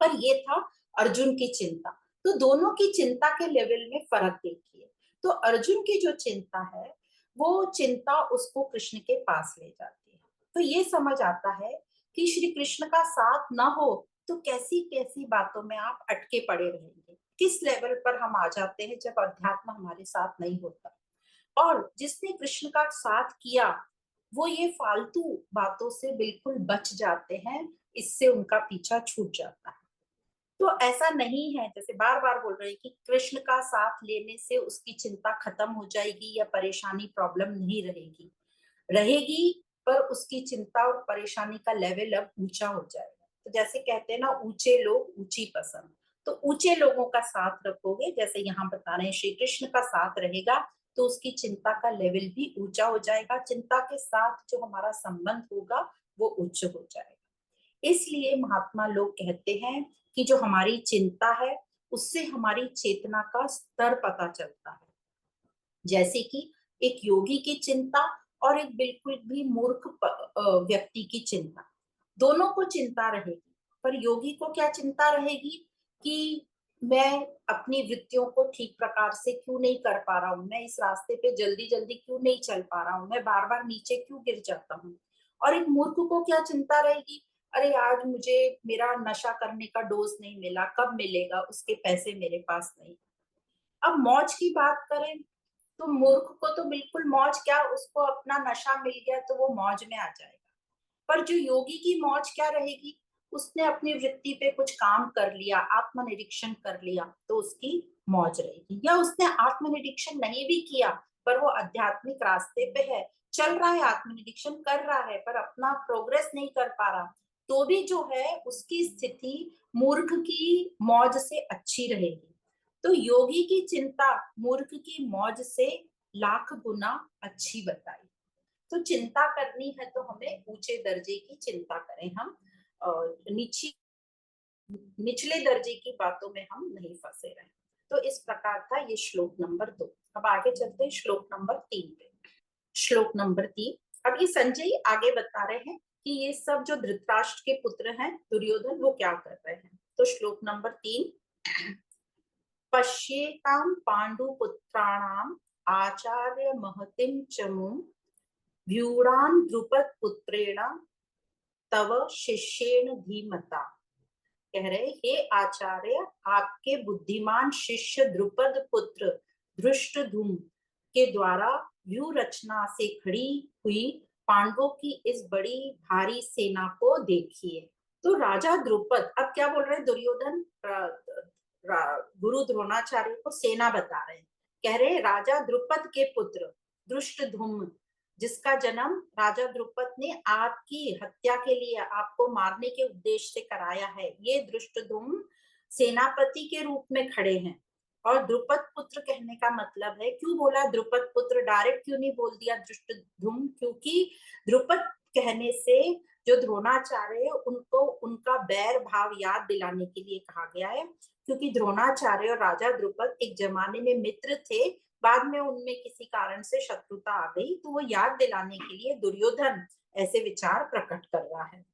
पर ये था अर्जुन की चिंता। तो दोनों की चिंता के लेवल में फर्क देखिए। तो अर्जुन की जो चिंता है, वो चिंता उसको कृष्ण के पास ले जाती है। तो ये समझ आता है कि श्री कृष्ण का साथ ना हो तो कैसी कैसी बातों में आप अटके पड़े रहेंगे, किस लेवल पर हम आ जाते हैं जब अध्यात्म हमारे साथ नहीं होता। और जिसने कृष्ण का साथ किया वो ये फालतू बातों से बिल्कुल बच जाते हैं, इससे उनका पीछा छूट जाता है। तो ऐसा नहीं है, जैसे बार बार बोल रहे हैं कि कृष्ण का साथ लेने से उसकी चिंता खत्म हो जाएगी या परेशानी प्रॉब्लम नहीं रहेगी, रहेगी, पर उसकी चिंता और परेशानी का लेवल अब ऊंचा हो जाएगा। तो जैसे कहते हैं ना, ऊंचे लोग ऊंची पसंद। तो ऊंचे लोगों का साथ रखोगे, जैसे यहाँ बता रहे हैं श्री कृष्ण का साथ रहेगा, तो उसकी चिंता का लेवल भी ऊंचा हो जाएगा, चिंता के साथ जो हमारा संबंध होगा वो उच्च हो जाएगा। इसलिए महात्मा लोग कहते हैं कि जो हमारी चिंता है उससे हमारी चेतना का स्तर पता चलता है। जैसे कि एक योगी की चिंता और एक बिल्कुल भी मूर्ख व्यक्ति की चिंता, दोनों को चिंता रहेगी। पर योगी को क्या चिंता रहेगी कि मैं अपनी वृत्तियों को ठीक प्रकार से क्यों नहीं कर पा रहा हूँ, मैं इस रास्ते पे जल्दी जल्दी क्यों नहीं चल पा रहा हूँ, मैं बार बार नीचे क्यों गिर जाता हूँ। और एक मूर्ख को क्या चिंता रहेगी, अरे आज मुझे मेरा नशा करने का डोज नहीं मिला, कब मिलेगा, उसके पैसे मेरे पास नहीं। अब मौज की बात करें तो मूर्ख को तो बिल्कुल मौज क्या, उसको अपना नशा मिल गया तो वो मौज में आ जाएगा। पर जो योगी की मौज क्या रहेगी, उसने अपनी वृत्ति पे कुछ काम कर लिया, आत्मनिरीक्षण कर लिया, तो उसकी मौज रहेगी। या उसने आत्मनिरीक्षण नहीं भी किया पर वो आध्यात्मिक रास्ते पे है, चल रहा है, आत्मनिरीक्षण कर रहा है, पर अपना प्रोग्रेस नहीं कर पा रहा, तो भी जो है उसकी स्थिति मूर्ख की मौज से अच्छी रहेगी। तो योगी की चिंता मूर्ख की मौज से लाख गुना अच्छी बताई। तो चिंता करनी है तो हमें ऊंचे दर्जे की चिंता करें, हम नीची निचले दर्जे की बातों में हम नहीं फंसे रहें। तो इस प्रकार था ये श्लोक नंबर 2। अब आगे चलते हैं श्लोक नंबर 3 पे। श्लोक नंबर 3, अब ये संजय आगे बता रहे हैं कि ये सब जो धृतराष्ट्र के पुत्र हैं दुर्योधन, वो क्या कर रहे हैं। तो श्लोक नंबर 3, पश्येतां पांडुपुत्राणाम् आचार्य महतिं चमूं व्यूढ़ान द्रुपद पुत्रेण तव शिष्येण धीमता। कह रहे हे आचार्य, आपके बुद्धिमान शिष्य द्रुपद पुत्र धृष्टद्युम्न के द्वारा व्यू रचना से खड़ी हुई पांडवों की इस बड़ी भारी सेना को देखिए। तो राजा द्रुपद, अब क्या बोल रहे हैं दुर्योधन, गुरु द्रोणाचार्य को सेना बता रहे हैं। कह रहे हैं राजा द्रुपद के पुत्र धृष्टद्युम्न, जिसका जन्म राजा द्रुपद ने आपकी हत्या के लिए, आपको मारने के उद्देश्य से कराया है, ये धृष्टद्युम्न सेनापति के रूप में खड़े हैं। और द्रुपद पुत्र कहने का मतलब है, क्यों बोला द्रुपद पुत्र, डायरेक्ट क्यों नहीं बोल दिया धृष्टद्युम्न, क्योंकि द्रुपद कहने से जो द्रोणाचार्य उनको उनका बैर भाव याद दिलाने के लिए कहा गया है। क्योंकि द्रोणाचार्य और राजा द्रुपद एक जमाने में मित्र थे, बाद में उनमें किसी कारण से शत्रुता आ गई, तो वो याद दिलाने के लिए दुर्योधन ऐसे विचार प्रकट कर रहा है।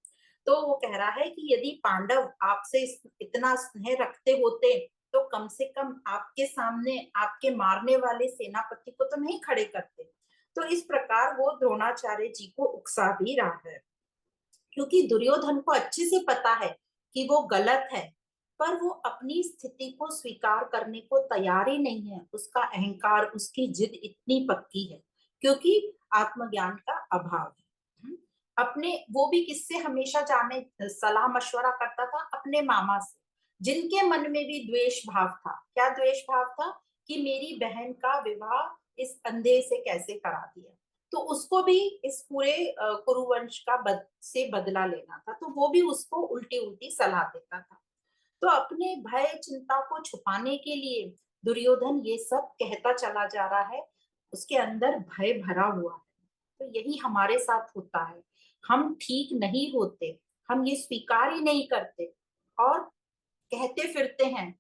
तो वो कह रहा है कि यदि पांडव आपसे इतना स्नेह रखते होते तो कम से कम आपके सामने आपके मारने वाले सेनापति को तो नहीं खड़े करते। तो इस प्रकार वो द्रोणाचार्य जी को उकसा भी रहा है, क्योंकि दुर्योधन को अच्छे से पता है कि वो गलत है, पर वो अपनी स्थिति को स्वीकार करने को तैयार ही नहीं है। उसका अहंकार, उसकी जिद इतनी पक्की है, क्योंकि आत्मज्ञान का अभाव है। अपने वो भी किससे हमेशा जाने सलाह मशवरा करता था? अपने मामा से, जिनके मन में भी द्वेष भाव था। क्या द्वेष भाव था? कि मेरी बहन का विवाह इस अंधे से कैसे करा दिया। तो उसको भी इस पूरे कुरुवंश का से बदला लेना था, तो वो भी उसको उल्टी उल्टी सलाह देता था। तो अपने भय चिंता को छुपाने के लिए दुर्योधन ये सब कहता चला जा रहा है, उसके अंदर भय भरा हुआ है। तो यही हमारे साथ होता है, हम ठीक नहीं होते, हम ये स्वीकार ही नहीं करते और कहते फिरते हैं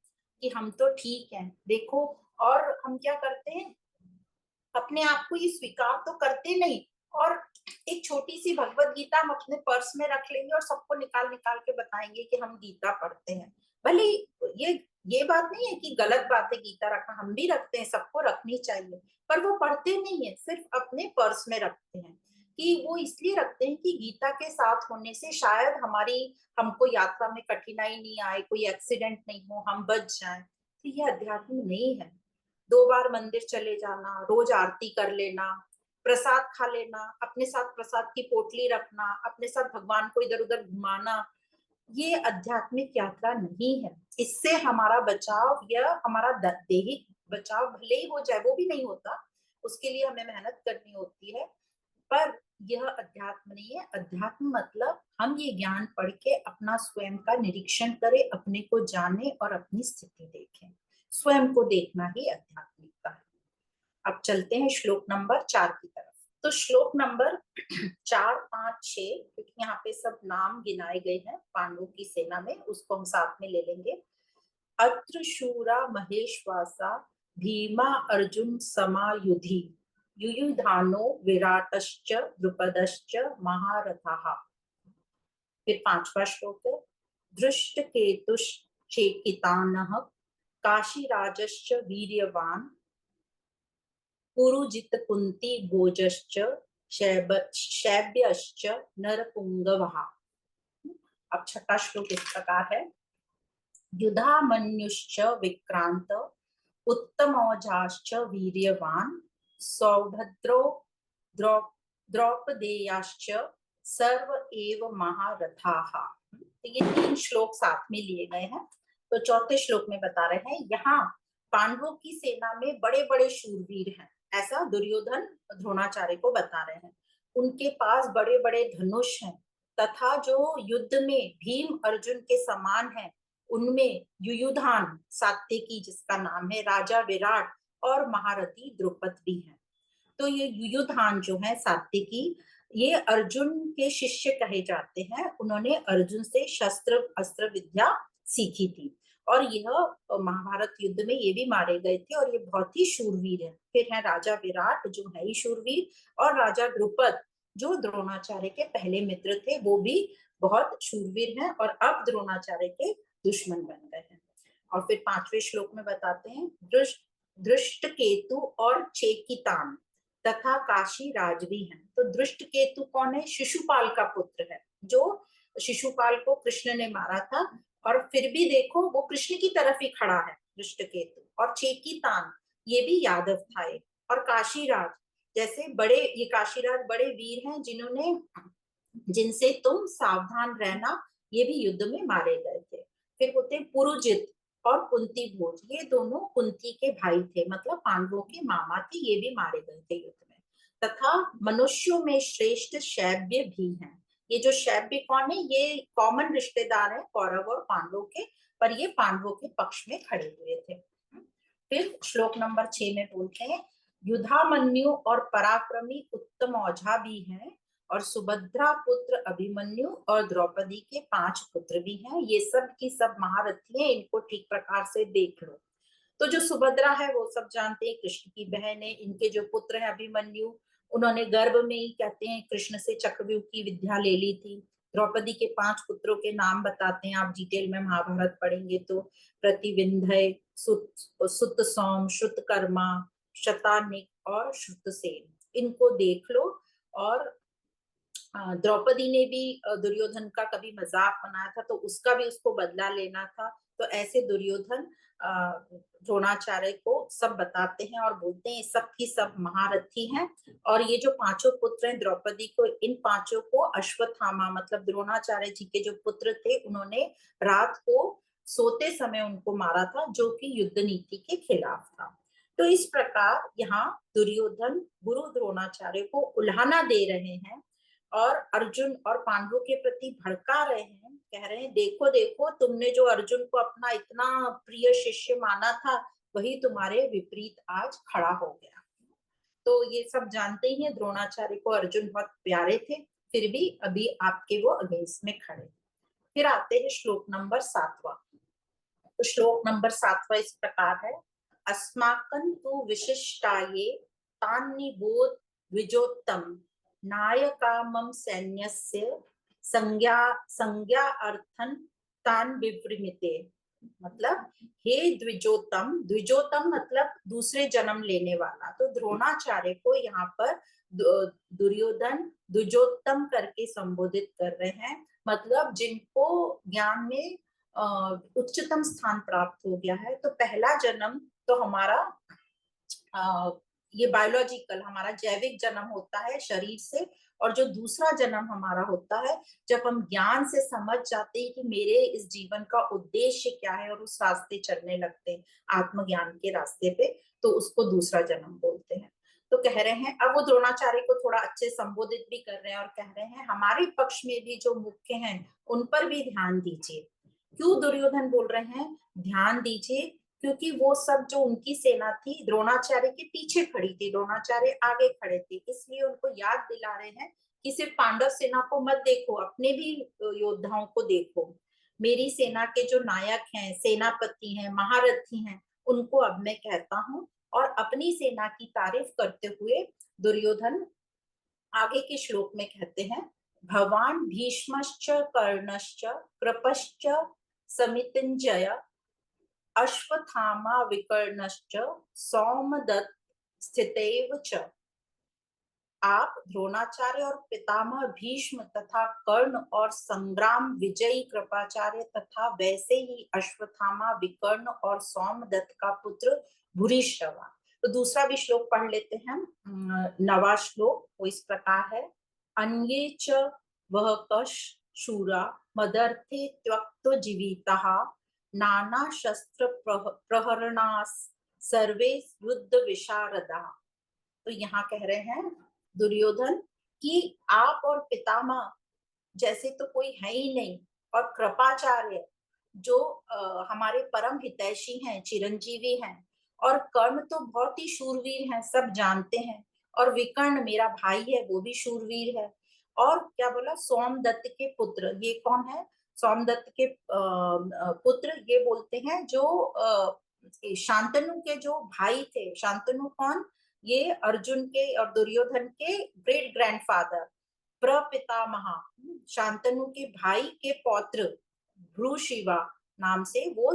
कि हम तो ठीक हैं, देखो। और हम क्या करते हैं, अपने आप को ये स्वीकार तो करते नहीं, और एक छोटी सी भगवत गीता हम अपने पर्स में रख लेंगे और सबको निकाल निकाल के बताएंगे कि हम गीता पढ़ते हैं। भले ये बात नहीं है कि गलत बात है गीता रखना, हम भी रखते हैं, सबको रखनी चाहिए, पर वो पढ़ते नहीं है, सिर्फ अपने पर्स में रखते हैं। कि वो इसलिए रखते हैं कि गीता के साथ होने से शायद हमको यात्रा में कठिनाई नहीं आए, कोई एक्सीडेंट नहीं हो, हम बच जाएं। तो ये अध्यात्म नहीं है। 2 बार मंदिर चले जाना, रोज आरती कर लेना, प्रसाद खा लेना, अपने साथ प्रसाद की पोटली रखना, अपने साथ भगवान को इधर उधर घुमाना, ये आध्यात्मिक यात्रा नहीं है। इससे हमारा बचाव या हमारा दैहिक बचाव भले ही हो जाए, वो भी नहीं होता, उसके लिए हमें मेहनत करनी होती है, पर यह अध्यात्म नहीं है। अध्यात्म मतलब हम ये ज्ञान पढ़ के अपना स्वयं का निरीक्षण करें, अपने को जाने और अपनी स्थिति देखें। स्वयं को देखना ही आध्यात्मिकता है। अब चलते हैं श्लोक नंबर 4 की तरफ। तो श्लोक नंबर 4, 5, 6, क्योंकि यहाँ पे सब नाम गिनाए गए हैं पांडवों की सेना में, उसको हम साथ में ले लेंगे। अत्र शूरा महेश्वासा भीमा अर्जुन समायुधि युयुधानो विराटश्च द्रुपदश्च महारथाः। फिर 5वां श्लोक है, दृष्ट केतुश्चेकितानः काशीराजश्च वीर्यवान पुरुजित कुंती भोजश्च शैब्यश्च नरपुंगवः। अब 6वां श्लोक इस प्रकार है, युधामन्युश्च विक्रांत उत्तमौजाश्च वीर्यवान सौभद्रो द्रौपदेयाश्च सर्व एव महारथाः। तो ये 3 श्लोक साथ में लिए गए हैं। तो 4थे श्लोक में बता रहे हैं, यहाँ पांडवों की सेना में बड़े बड़े शूरवीर हैं, ऐसा दुर्योधन द्रोणाचार्य को बता रहे हैं। उनके पास बड़े बड़े धनुष हैं, तथा जो युद्ध में भीम अर्जुन के समान है, उनमें युयुधान सात्यकी जिसका नाम है, राजा विराट और महारथी द्रुपद भी हैं। तो ये युयुधान जो है सात्यकी, ये अर्जुन के शिष्य कहे जाते हैं। उन्होंने अर्जुन से शस्त्र अस्त्र विद्या सीखी थी, और यह महाभारत युद्ध में ये भी मारे गए थे, और ये बहुत ही शूरवीर है। फिर है राजा विराट जो है ही शूरवीर, और राजा द्रुपद जो द्रोणाचार्य के पहले मित्र थे, वो भी बहुत शूरवीर हैं, और अब द्रोणाचार्य के दुश्मन बन गए हैं। और फिर 5वें श्लोक में बताते हैं, दृष्ट केतु और चेकितान तथा काशी राज भी हैं। तो दृष्ट केतु कौन है? शिशुपाल का पुत्र है, जो शिशुपाल को कृष्ण ने मारा था, और फिर भी देखो वो कृष्ण की तरफ ही खड़ा है दृष्ट केतु। और चेकितान ये भी यादव था एक, और काशीराज जैसे बड़े, ये काशीराज बड़े वीर हैं जिनसे तुम सावधान रहना, ये भी युद्ध में मारे गए थे। फिर होते पुरुजित और कुंती भोज, ये दोनों कुंती के भाई थे, मतलब पांडवों के मामा थे, ये भी मारे गए थे युद्ध में। तथा मनुष्यों में श्रेष्ठ शैब्य भी हैं। ये जो शैब्य कौन है? ये कॉमन रिश्तेदार है कौरव और पांडवों के, पर ये पांडवों के पक्ष में खड़े हुए थे। फिर श्लोक नंबर 6 में बोलते हैं, युधामन्यु और पराक्रमी उत्तम औझा भी हैं, और सुभद्रा पुत्र अभिमन्यु और द्रौपदी के 5 पुत्र भी हैं। ये सब की सब महारथी हैं, इनको ठीक प्रकार से देख लो। तो जो सुभद्रा है वो सब जानते हैं, कृष्ण की बहन है। इनके जो पुत्र है अभिमन्यु, उन्होंने गर्भ में ही कहते हैं कृष्ण से चक्रव्यूह की विद्या ले ली थी। द्रौपदी के 5 पुत्रों के नाम बताते हैं, आप डिटेल में महाभारत पढ़ेंगे तो, प्रतिविंध्य, सुतसौम, श्रुतकर्मा, शतानिक और श्रुतसेन, इनको देख लो। और द्रौपदी ने भी दुर्योधन का कभी मजाक बनाया था, तो उसका भी उसको बदला लेना था। तो ऐसे दुर्योधन द्रोणाचार्य को सब बताते हैं और बोलते हैं सब की सब महारथी हैं। और ये जो पांचों पुत्र हैं द्रौपदी को, इन पांचों को अश्वत्थामा मतलब द्रोणाचार्य जी के जो पुत्र थे, उन्होंने रात को सोते समय उनको मारा था, जो कि युद्ध नीति के खिलाफ था। तो इस प्रकार यहाँ दुर्योधन गुरु द्रोणाचार्य को उल्हाना दे रहे हैं और अर्जुन और पांडवों के प्रति भड़का रहे हैं, कह रहे हैं देखो देखो, तुमने जो अर्जुन को अपना इतना प्रिय शिष्य माना था, वही तुम्हारे विपरीत आज खड़ा हो गया। तो ये सब जानते ही हैं, द्रोणाचार्य को अर्जुन बहुत प्यारे थे, फिर भी अभी आपके वो अगेंस्ट में खड़े। फिर आते हैं श्लोक नंबर 7वां। तो श्लोक नंबर 7वां इस प्रकार है, अस्माकं तु विशिष्टाये तान्निबोध विजोत्तम नायकामं सैन्यस्य संज्ञा संज्ञा अर्थन तान विवृमिते। मतलब हे द्विजोतम, द्विजोतम मतलब दूसरे जन्म लेने वाला। तो द्रोणाचार्य को यहाँ पर दुर्योधन द्विजोत्तम करके संबोधित कर रहे हैं, मतलब जिनको ज्ञान में उच्चतम स्थान प्राप्त हो गया है। तो पहला जन्म तो हमारा ये बायोलॉजिकल हमारा जैविक जन्म होता है शरीर से, और जो दूसरा जन्म हमारा होता है जब हम ज्ञान से समझ जाते हैं कि मेरे इस जीवन का उद्देश्य क्या है और उस रास्ते चलने लगते हैं आत्मज्ञान के रास्ते पे, तो उसको दूसरा जन्म बोलते हैं। तो कह रहे हैं, अब वो द्रोणाचार्य को थोड़ा अच्छे संबोधित भी कर रहे हैं और कह रहे हैं हमारे पक्ष में भी जो मुख्य हैं उन पर भी ध्यान दीजिए। क्यों दुर्योधन बोल रहे हैं ध्यान दीजिए? क्योंकि वो सब जो उनकी सेना थी द्रोणाचार्य के पीछे खड़ी थी, द्रोणाचार्य आगे खड़े थे, इसलिए उनको याद दिला रहे हैं कि सिर्फ पांडव सेना को मत देखो, अपने भी योद्धाओं को देखो। मेरी सेना के जो नायक हैं, सेनापति हैं, महारथी हैं, उनको अब मैं कहता हूँ। और अपनी सेना की तारीफ करते हुए दुर्योधन आगे के श्लोक में कहते हैं, भवान भीष्मश्च कर्णश्च कृपश्च समितिंजय अश्वत्थामा विकर्णश्च सौमदत्त स्थितैव च। आप द्रोणाचार्य और पितामह भीष्म तथा कर्ण और संग्राम विजयी कृपाचार्य तथा वैसे ही अश्वत्थामा विकर्ण और सौमदत्त का पुत्र भूरिश्रवा। तो दूसरा भी श्लोक पढ़ लेते हैं, 9वां श्लोक, वो इस प्रकार है, अन्ये च वह कश शूरा मदर्थे त्यक्त जीविताः नाना शस्त्र प्रहरणास सर्वे युद्ध विशारदा। तो यहाँ कह रहे हैं दुर्योधन कि आप और पितामह जैसे तो कोई है ही नहीं, और कृपाचार्य जो हमारे परम हितैषी हैं, चिरंजीवी हैं, और कर्ण तो बहुत ही शूरवीर हैं, सब जानते हैं, और विकर्ण मेरा भाई है, वो भी शूरवीर है। और क्या बोला, सोमदत्त के पुत्र, ये कौन है? सोमदत्त के पुत्र ये बोलते हैं जो शांतनु के जो भाई थे। शांतनु कौन? ये अर्जुन के और दुर्योधन के ग्रेट ग्रैंडफादर, प्रपितामह, शांतनु के भाई के पौत्र भ्रूशिवा नाम से वो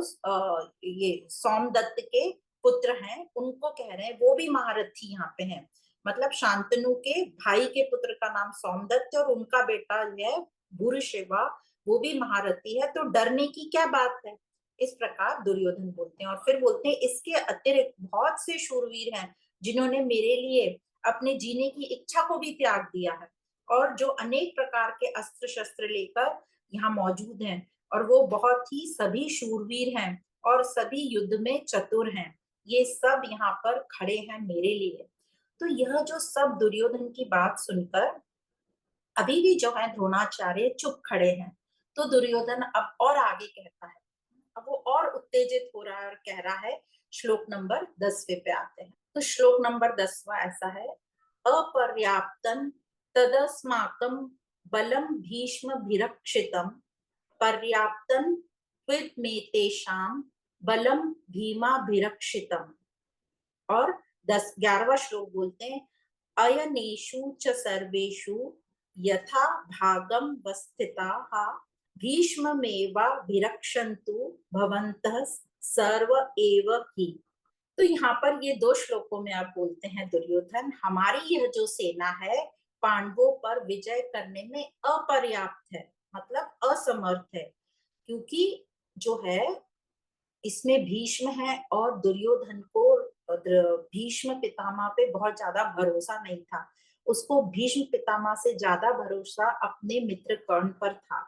ये सोमदत्त के पुत्र हैं, उनको कह रहे हैं, वो भी महारथी यहाँ पे हैं। मतलब शांतनु के भाई के पुत्र का नाम सोमदत्त और उनका बेटा है भूरिश्रवा, वो भी महारथी है, तो डरने की क्या बात है? इस प्रकार दुर्योधन बोलते हैं। और फिर बोलते हैं इसके अतिरिक्त बहुत से शूरवीर हैं जिन्होंने मेरे लिए अपने जीने की इच्छा को भी त्याग दिया है, और जो अनेक प्रकार के अस्त्र शस्त्र लेकर यहाँ मौजूद हैं, और वो बहुत ही सभी शूरवीर हैं और सभी युद्ध में चतुर हैं। ये सब यहाँ पर खड़े हैं मेरे लिए। तो यह जो सब दुर्योधन की बात सुनकर अभी भी जो है द्रोणाचार्य चुप खड़े हैं। तो दुर्योधन अब और आगे कहता है, अब वो और उत्तेजित हो रहा है और कह रहा है, श्लोक नंबर 10वें पे आते हैं। तो श्लोक नंबर 10वां ऐसा है, अपर्याप्तन तदस्माकं बलम भीष्म भिरक्षितम पर्याप्तन त्विदमेतेषां बलम भीमा भिरक्षितम। और 11वां श्लोक बोलते हैं, अयनेषु च सर्वेषु यथा भागम वस्थिताः भीष्ममेवाभिरक्षन्तु भवन्तः सर्व एव ही। तो यहाँ पर ये 2 श्लोकों में आप बोलते हैं दुर्योधन, हमारी यह जो सेना है पांडवों पर विजय करने में अपर्याप्त है, मतलब असमर्थ है, क्योंकि जो है इसमें भीष्म है और दुर्योधन को भीष्म पितामह पे बहुत ज्यादा भरोसा नहीं था। उसको भीष्म पितामह से ज्यादा भरोसा अपने मित्र कर्ण पर था,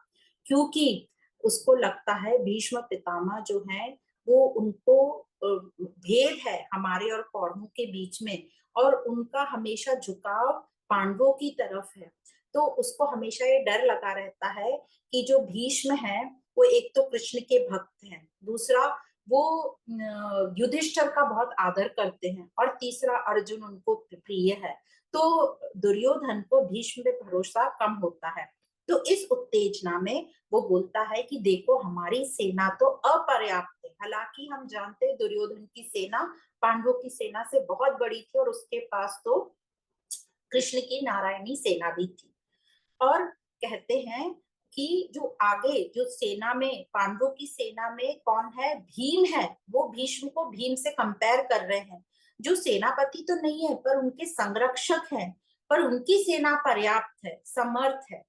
क्योंकि उसको लगता है भीष्म पितामह जो है वो उनको भेद है हमारे और कौरवों के बीच में, और उनका हमेशा झुकाव पांडवों की तरफ है। तो उसको हमेशा ये डर लगा रहता है कि जो भीष्म है वो एक तो कृष्ण के भक्त हैं, दूसरा वो युधिष्ठिर का बहुत आदर करते हैं, और तीसरा अर्जुन उनको प्रिय है। तो दुर्योधन को भीष्म पे भरोसा कम होता है। तो इस उत्तेजना में वो बोलता है कि देखो हमारी सेना तो अपर्याप्त है, हालांकि हम जानते हैं दुर्योधन की सेना पांडवों की सेना से बहुत बड़ी थी, और उसके पास तो कृष्ण की नारायणी सेना भी थी। और कहते हैं कि जो आगे जो सेना में पांडवों की सेना में कौन है, भीम है, वो भीष्म को भीम से कंपेयर कर रहे हैं, जो सेनापति तो नहीं है पर उनके संरक्षक हैं, पर उनकी सेना पर्याप्त है, समर्थ है,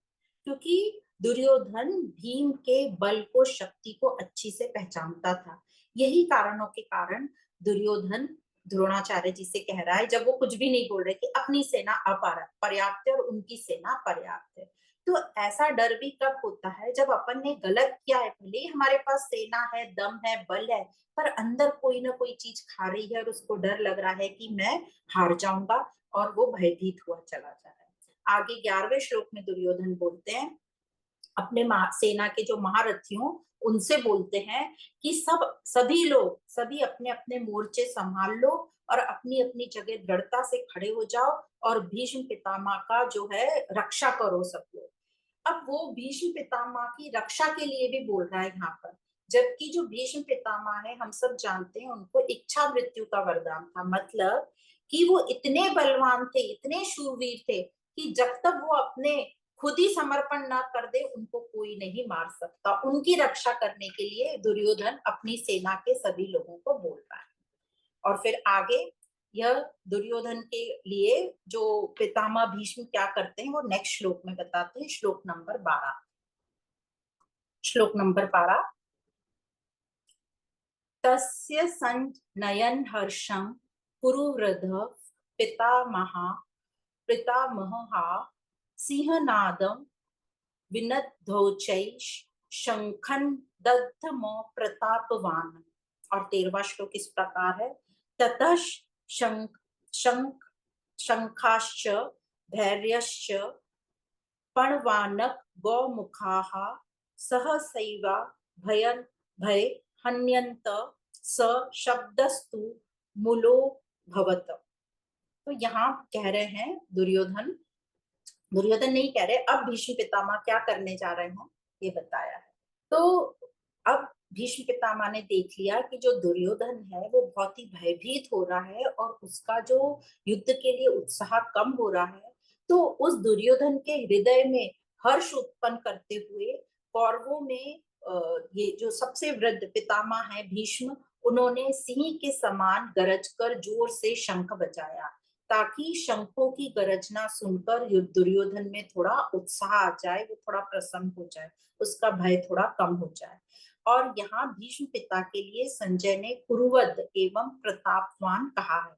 क्योंकि दुर्योधन भीम के बल को शक्ति को अच्छी से पहचानता था। यही कारणों के कारण दुर्योधन द्रोणाचार्य जी से कह रहा है, जब वो कुछ भी नहीं बोल रहे, कि अपनी सेना अपर्याप्त है और उनकी सेना पर्याप्त है। तो ऐसा डर भी कब होता है, जब अपन ने गलत किया है, भले ही हमारे पास सेना है, दम है, बल है, पर अंदर कोई ना कोई चीज खा रही है और उसको डर लग रहा है कि मैं हार जाऊंगा, और वो भयभीत हुआ चला जा रहा है। आगे 11वें श्लोक में दुर्योधन बोलते हैं अपने सेना के जो महारथियों उनसे बोलते हैं कि सभी लोग सभी अपने अपने मोर्चे संभाल लो और अपनी अपनी जगह दृढ़ता से खड़े हो जाओ, और भीष्म पितामह का जो है रक्षा करो सब लोग। अब वो भीष्म पितामह की रक्षा के लिए भी बोल रहा है यहाँ पर, जबकि जो भीष्म पितामह है हम सब जानते हैं उनको इच्छा मृत्यु का वरदान था, मतलब कि वो इतने बलवान थे, इतने शूरवीर थे कि जब तक वो अपने खुद ही समर्पण ना कर दे उनको कोई नहीं मार सकता। उनकी रक्षा करने के लिए दुर्योधन अपनी सेना के सभी लोगों को बोल रहा है। और फिर आगे यह दुर्योधन के लिए जो पितामह भीष्म क्या करते हैं वो नेक्स्ट श्लोक में बताते हैं, श्लोक नंबर 12। श्लोक नंबर 12, तस्य संनयन हर्षं कुरुवृध पितामहा पितामहः सिंहनादं विनद्धोचै शंखन दग्धमो प्रतापवान। और 13वां श्लोक इस प्रकार है, ततः शंख शंख शंखाश्च धैर्यश्च पणवानक गौमुखाः सहसैवा भयन भय हन्यन्त स शब्दस्तु मूलो भवत। तो यहाँ कह रहे हैं दुर्योधन दुर्योधन नहीं कह रहे, अब भीष्म पितामह क्या करने जा रहे हैं ये बताया है। तो अब भीष्म पितामह ने देख लिया कि जो दुर्योधन है वो बहुत ही भयभीत हो रहा है और उसका जो युद्ध के लिए उत्साह कम हो रहा है, तो उस दुर्योधन के हृदय में हर्ष उत्पन्न करते हुए कौरवों में ये जो सबसे वृद्ध पितामह है भीष्म, उन्होंने सिंह के समान गरज कर जोर से शंख बजाया, ताकि शंखों की गरजना सुनकर दुर्योधन में थोड़ा उत्साह आ जाए, वो थोड़ा प्रसन्न हो जाए, उसका भय थोड़ा कम हो जाए। और यहाँ भीष्म पिता के लिए संजय ने कुरुवद एवं प्रतापवान कहा है,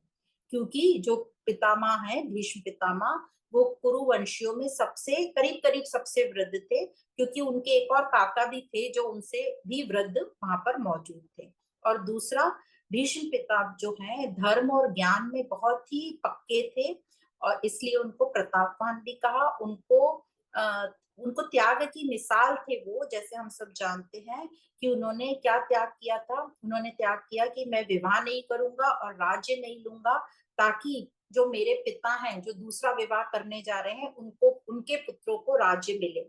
क्योंकि जो पितामह है भीष्म पितामह वो कुरुवंशियों में सबसे करीब करीब सबसे वृद्ध थे, क्योंकि उनके एक और काका भी थे जो उनसे भी वृद्ध वहां पर मौजूद थे। और दूसरा, भीष्म पिता जो हैं धर्म और ज्ञान में बहुत ही पक्के थे, और इसलिए उनको प्रतापवान भी कहा। उनको त्याग की मिसाल थे वो, जैसे हम सब जानते हैं कि उन्होंने क्या त्याग किया था, उन्होंने त्याग किया कि मैं विवाह नहीं करूंगा और राज्य नहीं लूंगा, ताकि जो मेरे पिता हैं जो दूसरा विवाह करने जा रहे हैं उनको उनके पुत्रों को राज्य मिले।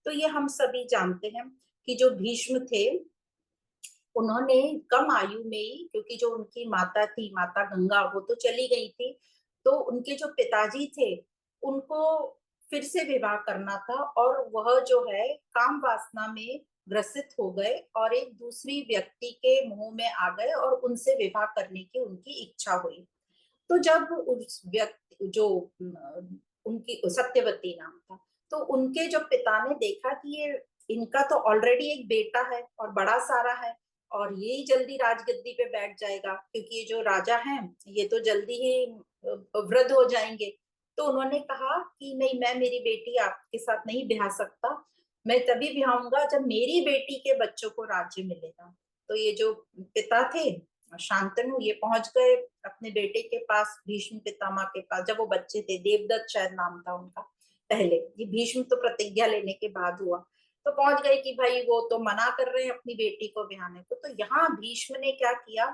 तो ये हम सभी जानते हैं कि जो भीष्म थे उन्होंने कम आयु में ही, क्योंकि जो उनकी माता थी माता गंगा वो तो चली गई थी, तो उनके जो पिताजी थे उनको फिर से विवाह करना था, और वह जो है काम वासना में ग्रसित हो गए और एक दूसरी व्यक्ति के मुंह में आ गए और उनसे विवाह करने की उनकी इच्छा हुई। तो जब उस व्यक्ति जो उनकी सत्यवती नाम था, तो उनके जो पिता ने देखा कि ये इनका तो ऑलरेडी एक बेटा है और बड़ा सारा है और ये ही जल्दी राजगद्दी पे बैठ जाएगा, क्योंकि ये जो राजा हैं ये तो जल्दी ही वृद्ध हो जाएंगे। तो उन्होंने कहा कि नहीं, मैं मेरी बेटी आपके साथ नहीं ब्याह सकता, मैं तभी ब्याहूंगा जब मेरी बेटी के बच्चों को राज्य मिलेगा। तो ये जो पिता थे शांतनु, ये पहुंच गए अपने बेटे के पास, भीष्म पितामह के पास, जब वो बच्चे थे, देवदत्त शायद नाम था उनका। पहले ये भीष्म तो प्रतिज्ञा लेने के बाद हुआ, तो पहुंच गए कि भाई वो तो मना कर रहे हैं अपनी बेटी को ब्याहने को। तो यहाँ भीष्म ने क्या किया,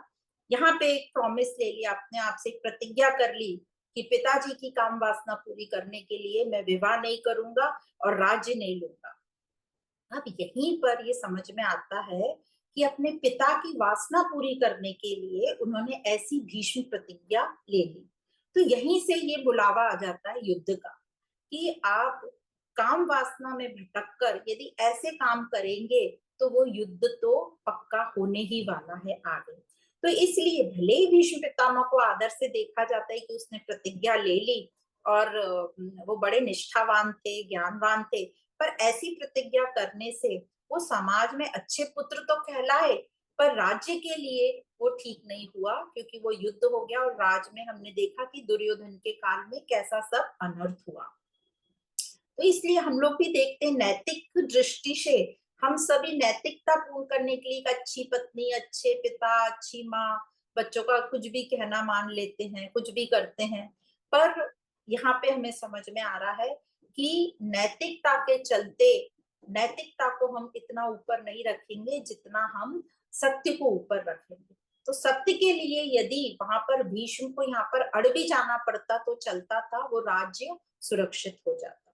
यहाँ पे एक प्रॉमिस ले लिया, अपने आप से एक प्रतिज्ञा कर ली कि पिताजी की काम वासना पूरी करने के लिए मैं विवाह नहीं करूंगा और राज्य नहीं लूंगा। अब यहीं पर ये समझ में आता है कि अपने पिता की वासना पूरी करने के लिए उन्होंने ऐसी भीष्म प्रतिज्ञा ले ली। तो यहीं से ये बुलावा आ जाता है युद्ध का, कि आप काम वासना में भटक कर यदि ऐसे काम करेंगे तो वो युद्ध तो पक्का होने ही वाला है आगे। तो इसलिए भले ही भीष्म पितामह को आदर से देखा जाता है कि उसने प्रतिज्ञा ले ली और वो बड़े निष्ठावान थे, ज्ञानवान थे, पर ऐसी प्रतिज्ञा करने से वो समाज में अच्छे पुत्र तो कहलाए, पर राज्य के लिए वो ठीक नहीं हुआ, क्योंकि वो युद्ध हो गया और राज में हमने देखा कि दुर्योधन के काल में कैसा सब अनर्थ हुआ। तो इसलिए हम लोग भी देखते हैं नैतिक दृष्टि से, हम सभी नैतिकता पूर्ण करने के लिए एक अच्छी पत्नी, अच्छे पिता, अच्छी माँ, बच्चों का कुछ भी कहना मान लेते हैं, कुछ भी करते हैं। पर यहाँ पे हमें समझ में आ रहा है कि नैतिकता के चलते नैतिकता को हम इतना ऊपर नहीं रखेंगे जितना हम सत्य को ऊपर रखेंगे। तो सत्य के लिए यदि वहां पर भीष्म को यहाँ पर अड़ भी जाना पड़ता तो चलता था, वो राज्य सुरक्षित हो जाता।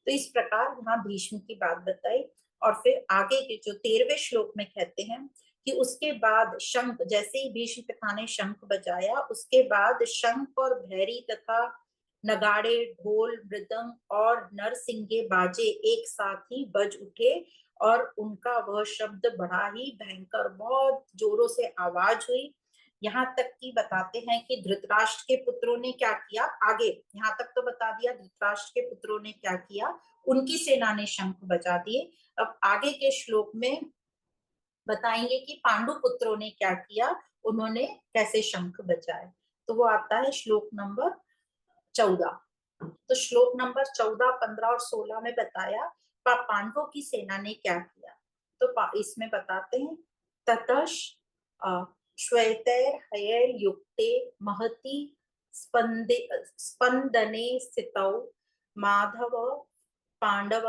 तो इस प्रकार वहां भीष्म की बात बताई। और फिर आगे के जो 13वें श्लोक में कहते हैं कि उसके बाद शंख, जैसे ही भीष्म पिता ने शंख बजाया, उसके बाद शंख और भैरी तथा नगाड़े, ढोल, मृदंग और नरसिंगे बाजे एक साथ ही बज उठे और उनका वह शब्द बड़ा ही भयंकर, बहुत जोरों से आवाज हुई। यहाँ तक कि बताते हैं कि धृतराष्ट्र के पुत्रों ने क्या किया, आगे यहाँ तक तो बता दिया धृतराष्ट्र के पुत्रों ने क्या किया, उनकी सेना ने शंख बजा दिए। अब आगे के श्लोक में बताएंगे कि पांडु पुत्रों ने क्या किया, उन्होंने कैसे शंख बजाए। तो वो आता है श्लोक नंबर 14। तो श्लोक नंबर 14, 15 और 16 में बताया पांडवों की सेना ने क्या किया। तो इसमें बताते हैं, ततः श्वेतैर हयैर युक्ते महति स्पंदने स्थितौ माधव पांडव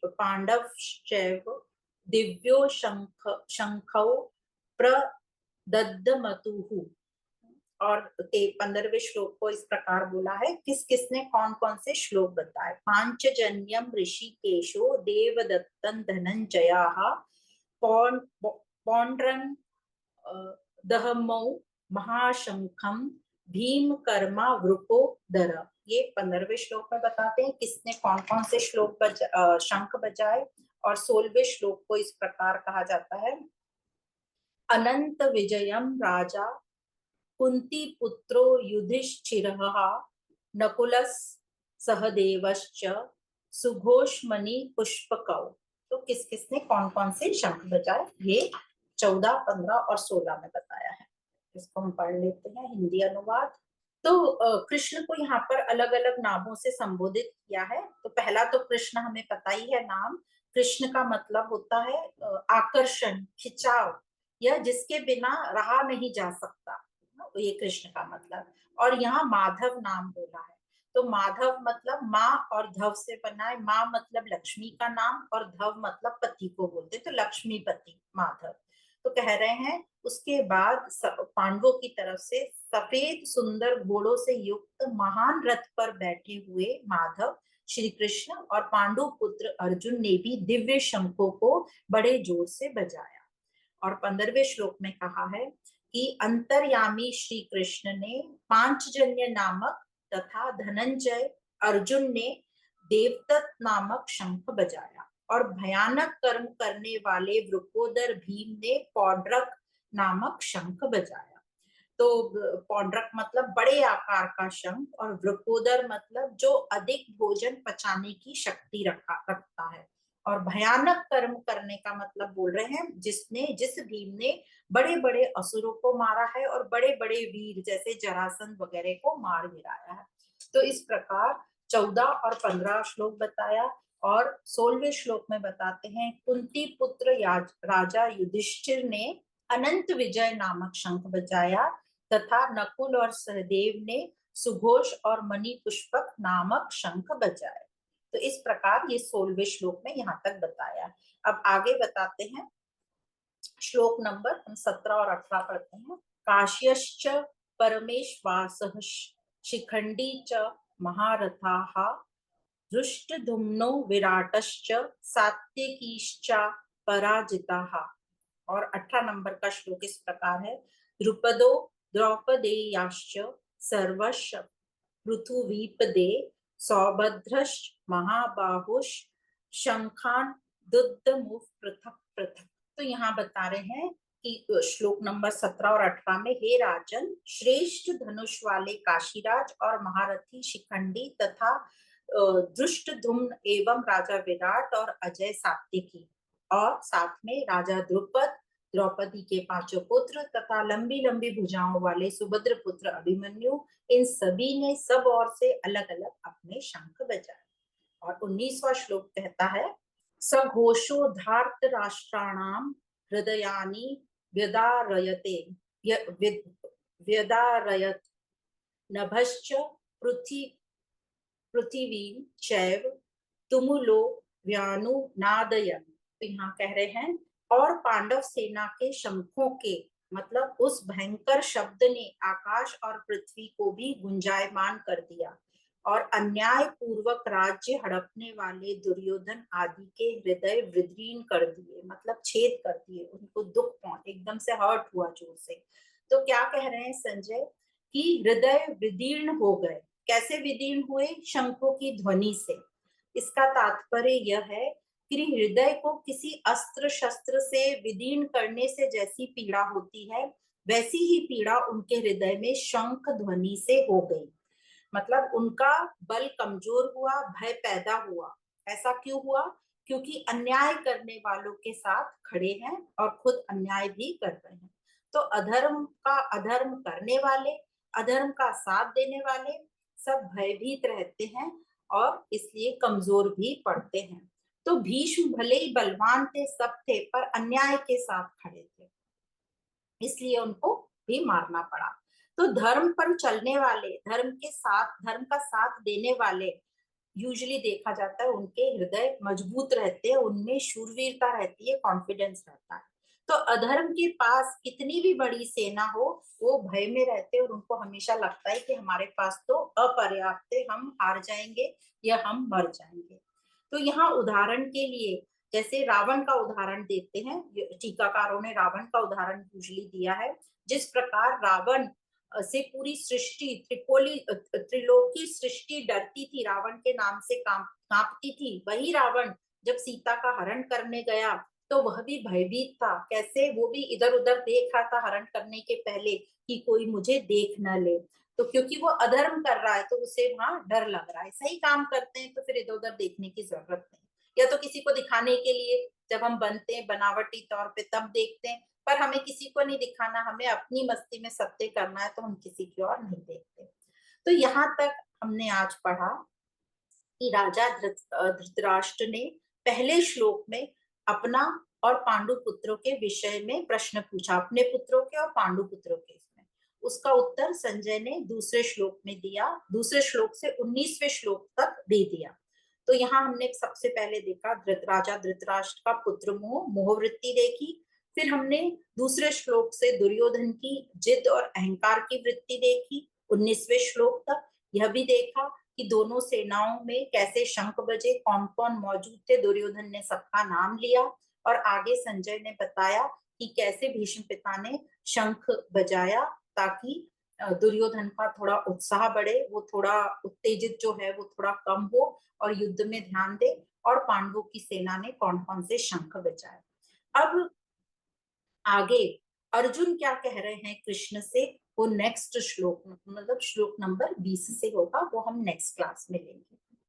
पांडवश्चैव दिव्यो शंखौ प्रदद्मतुः। और 15वें श्लोक को इस प्रकार बोला है, किस किसने कौन कौन से श्लोक बताए। पांचजन्यम ऋषिकेशो देवदत्तन धनंजयाः पौंड्रन दहमौ महाशंखम भीम कर्मा वृको दर। ये 15वें श्लोक में बताते हैं किसने कौन कौन से श्लोक शंख बजाए। और 16वें श्लोक को इस प्रकार कहा जाता है, अनंत विजयम राजा कुंती पुत्रो युधिष्ठिरः नकुलस सहदेवश्च सुघोषमणि पुष्पकौ। तो किस किसने कौन कौन से शंख बजाए, ये 14, 15 और 16 में बताया है। इसको हम पढ़ लेते हैं हिंदी अनुवाद। तो कृष्ण को यहाँ पर अलग अलग नामों से संबोधित किया है। तो पहला तो कृष्ण हमें पता ही है नाम। कृष्ण का मतलब होता है आकर्षण, खिंचाव, या जिसके बिना रहा नहीं जा सकता, तो ये कृष्ण का मतलब। और यहाँ माधव नाम बोला है, तो माधव मतलब माँ और धव से बना है। माँ मतलब लक्ष्मी का नाम और धव मतलब पति को बोलते, तो लक्ष्मीपति माधव। तो कह रहे हैं उसके बाद पांडवों की तरफ से सफेद सुंदर घोड़ों से युक्त महान रथ पर बैठे हुए माधव श्री कृष्ण और पांडु पुत्र अर्जुन ने भी दिव्य शंखों को बड़े जोर से बजाया। और 15वें श्लोक में कहा है कि अंतर्यामी श्री कृष्ण ने पांचजन्य नामक तथा धनंजय अर्जुन ने देवदत्त नामक शंख बजाया। और भयानक कर्म करने वाले वृकोदर भीम ने पौड्रक नामक शंख बजाया। तो पौंड्रक मतलब बड़े आकार का शंख और वृकोदर मतलब जो अधिक भोजन पचाने की शक्ति रखता है। और भयानक कर्म करने का मतलब बोल रहे हैं जिस भीम ने बड़े बड़े असुरों को मारा है और बड़े बड़े वीर जैसे जरासंध वगैरह को मार गिराया है। तो इस प्रकार 14 और 15 श्लोक बताया। और 16वें श्लोक में बताते हैं कुंती पुत्र राजा युधिष्ठिर ने अनंत विजय नामक शंख बजाया तथा नकुल और सहदेव ने सुघोष और मणि पुष्पक नामक शंख बजाए। तो इस प्रकार ये 16वें श्लोक में यहाँ तक बताया। अब आगे बताते हैं श्लोक नंबर हम 17 और 18 पढ़ते हैं। काश्यश्च परमेश्वासः शिखंडी च महारथाः धृष्टद्युम्नो विराटश्च सात्यकीश्च पराजिताः। और 18 नंबर का श्लोक इस प्रकार है। द्रुपदो द्रौपदेयाश्च सर्वश पृथुवीपदे सौभद्रश्च महाबाहुष शंखान दुद्दमुः पृथक पृथक। तो यहाँ बता रहे हैं कि श्लोक नंबर 17 और 18 में हे राजन, श्रेष्ठ धनुष वाले काशीराज और महारथी शिखंडी तथा धृष्टद्युम्न एवं राजा विराट और अजय सात्विकी और साथ में राजा द्रुपद, द्रौपदी के 5 पुत्र तथा लंबी लंबी भुजाओं वाले सुभद्र पुत्र अभिमन्यु, इन सभी ने सब ओर से अलग अलग अपने शंख बजाए। और 19वां श्लोक कहता है सघोषो धार्त राष्ट्राणाम हृदयानि व्यदारयते व्यदारयत नभश्च पृथ्वी चैव तुमुलो व्यानुनादयन्। तो यहाँ कह रहे हैं और पांडव सेना के शंखों के मतलब उस भयंकर शब्द ने आकाश और पृथ्वी को भी गुंजायमान कर दिया और अन्याय पूर्वक राज्य हड़पने वाले दुर्योधन आदि के हृदय विदीर्ण कर दिए, मतलब छेद कर दिए, उनको दुख पहुंच एकदम से हर्ट हुआ जोर से। तो क्या कह रहे हैं संजय कि हृदय विदीर्ण हो गए। कैसे विदीर्ण हुए? शंखों की ध्वनि से। इसका तात्पर्य यह है कि हृदय को किसी अस्त्र शस्त्र से विदीर्ण करने से जैसी पीड़ा होती है वैसी ही पीड़ा उनके हृदय में शंख ध्वनि से हो गई। मतलब उनका बल कमजोर हुआ, भय पैदा हुआ। ऐसा क्यों हुआ? क्योंकि अन्याय करने वालों के साथ खड़े हैं और खुद अन्याय भी कर रहे हैं। तो अधर्म करने वाले, अधर्म का साथ देने वाले सब भयभीत रहते हैं और इसलिए कमजोर भी पड़ते हैं। तो भीष्म भले ही बलवान थे, सब थे, पर अन्याय के साथ खड़े थे, इसलिए उनको भी मारना पड़ा। तो धर्म पर चलने वाले, धर्म का साथ देने वाले यूजुअली देखा जाता है उनके हृदय मजबूत रहते हैं, उनमें शूरवीरता रहती है, कॉन्फिडेंस रहता है। तो अधर्म के पास कितनी भी बड़ी सेना हो वो भय में रहते हैं और उनको हमेशा लगता है कि हमारे पास तो अपर्याप्त है, हम हार जाएंगे या हम मर जाएंगे। तो यहाँ उदाहरण के लिए जैसे रावण का उदाहरण देते हैं, टीकाकारों ने रावण का उदाहरण यूजुअली दिया है। जिस प्रकार रावण से पूरी सृष्टि त्रिलोकी सृष्टि डरती थी, रावण के नाम से कांपती थी, वही रावण जब सीता का हरण करने गया तो वह भी भयभीत था। कैसे? वो भी इधर उधर देख रहा था हरण करने के पहले कि कोई मुझे देख न ले। तो क्योंकि वो अधर्म कर रहा है तो उसे वहां डर लग रहा है। सही काम करते हैं तो फिर इधर उधर देखने की जरूरत नहीं, या तो किसी को दिखाने के लिए जब हम बनते हैं बनावटी तौर पे तब देखते हैं, पर हमें किसी को नहीं दिखाना, हमें अपनी मस्ती में सत्य करना है तो हम किसी की ओर नहीं देखते। तो यहाँ तक हमने आज पढ़ा कि राजा धृतराष्ट्र ने पहले श्लोक में अपना और पांडु पुत्रों के विषय में प्रश्न पूछा, अपने पुत्रों के और पांडु पुत्रों के। इसमें उसका उत्तर संजय ने दूसरे श्लोक में दिया, दूसरे श्लोक से 19वें श्लोक तक दे दिया। तो यहाँ हमने सबसे पहले देखा राजा धृतराष्ट्र का पुत्र मोहवृत्ति देखी, फिर हमने दूसरे श्लोक से दुर्योधन की जिद और अहंकार की वृत्ति देखी 19वें श्लोक तक। यह भी देखा कि दोनों सेनाओं में कैसे शंख बजे, कौन कौन मौजूद थे, दुर्योधन ने सबका नाम लिया। और आगे संजय ने बताया कि कैसे भीष्म पिता ने शंख बजाया ताकि दुर्योधन का थोड़ा उत्साह बढ़े, वो थोड़ा उत्तेजित जो है वो थोड़ा कम हो और युद्ध में ध्यान दे। और पांडवों की सेना ने कौन-कौन से शंख बजाए। अब आगे अर्जुन क्या कह रहे हैं कृष्ण से, वो नेक्स्ट श्लोक मतलब श्लोक नंबर 20 से होगा, वो हम नेक्स्ट क्लास में लेंगे।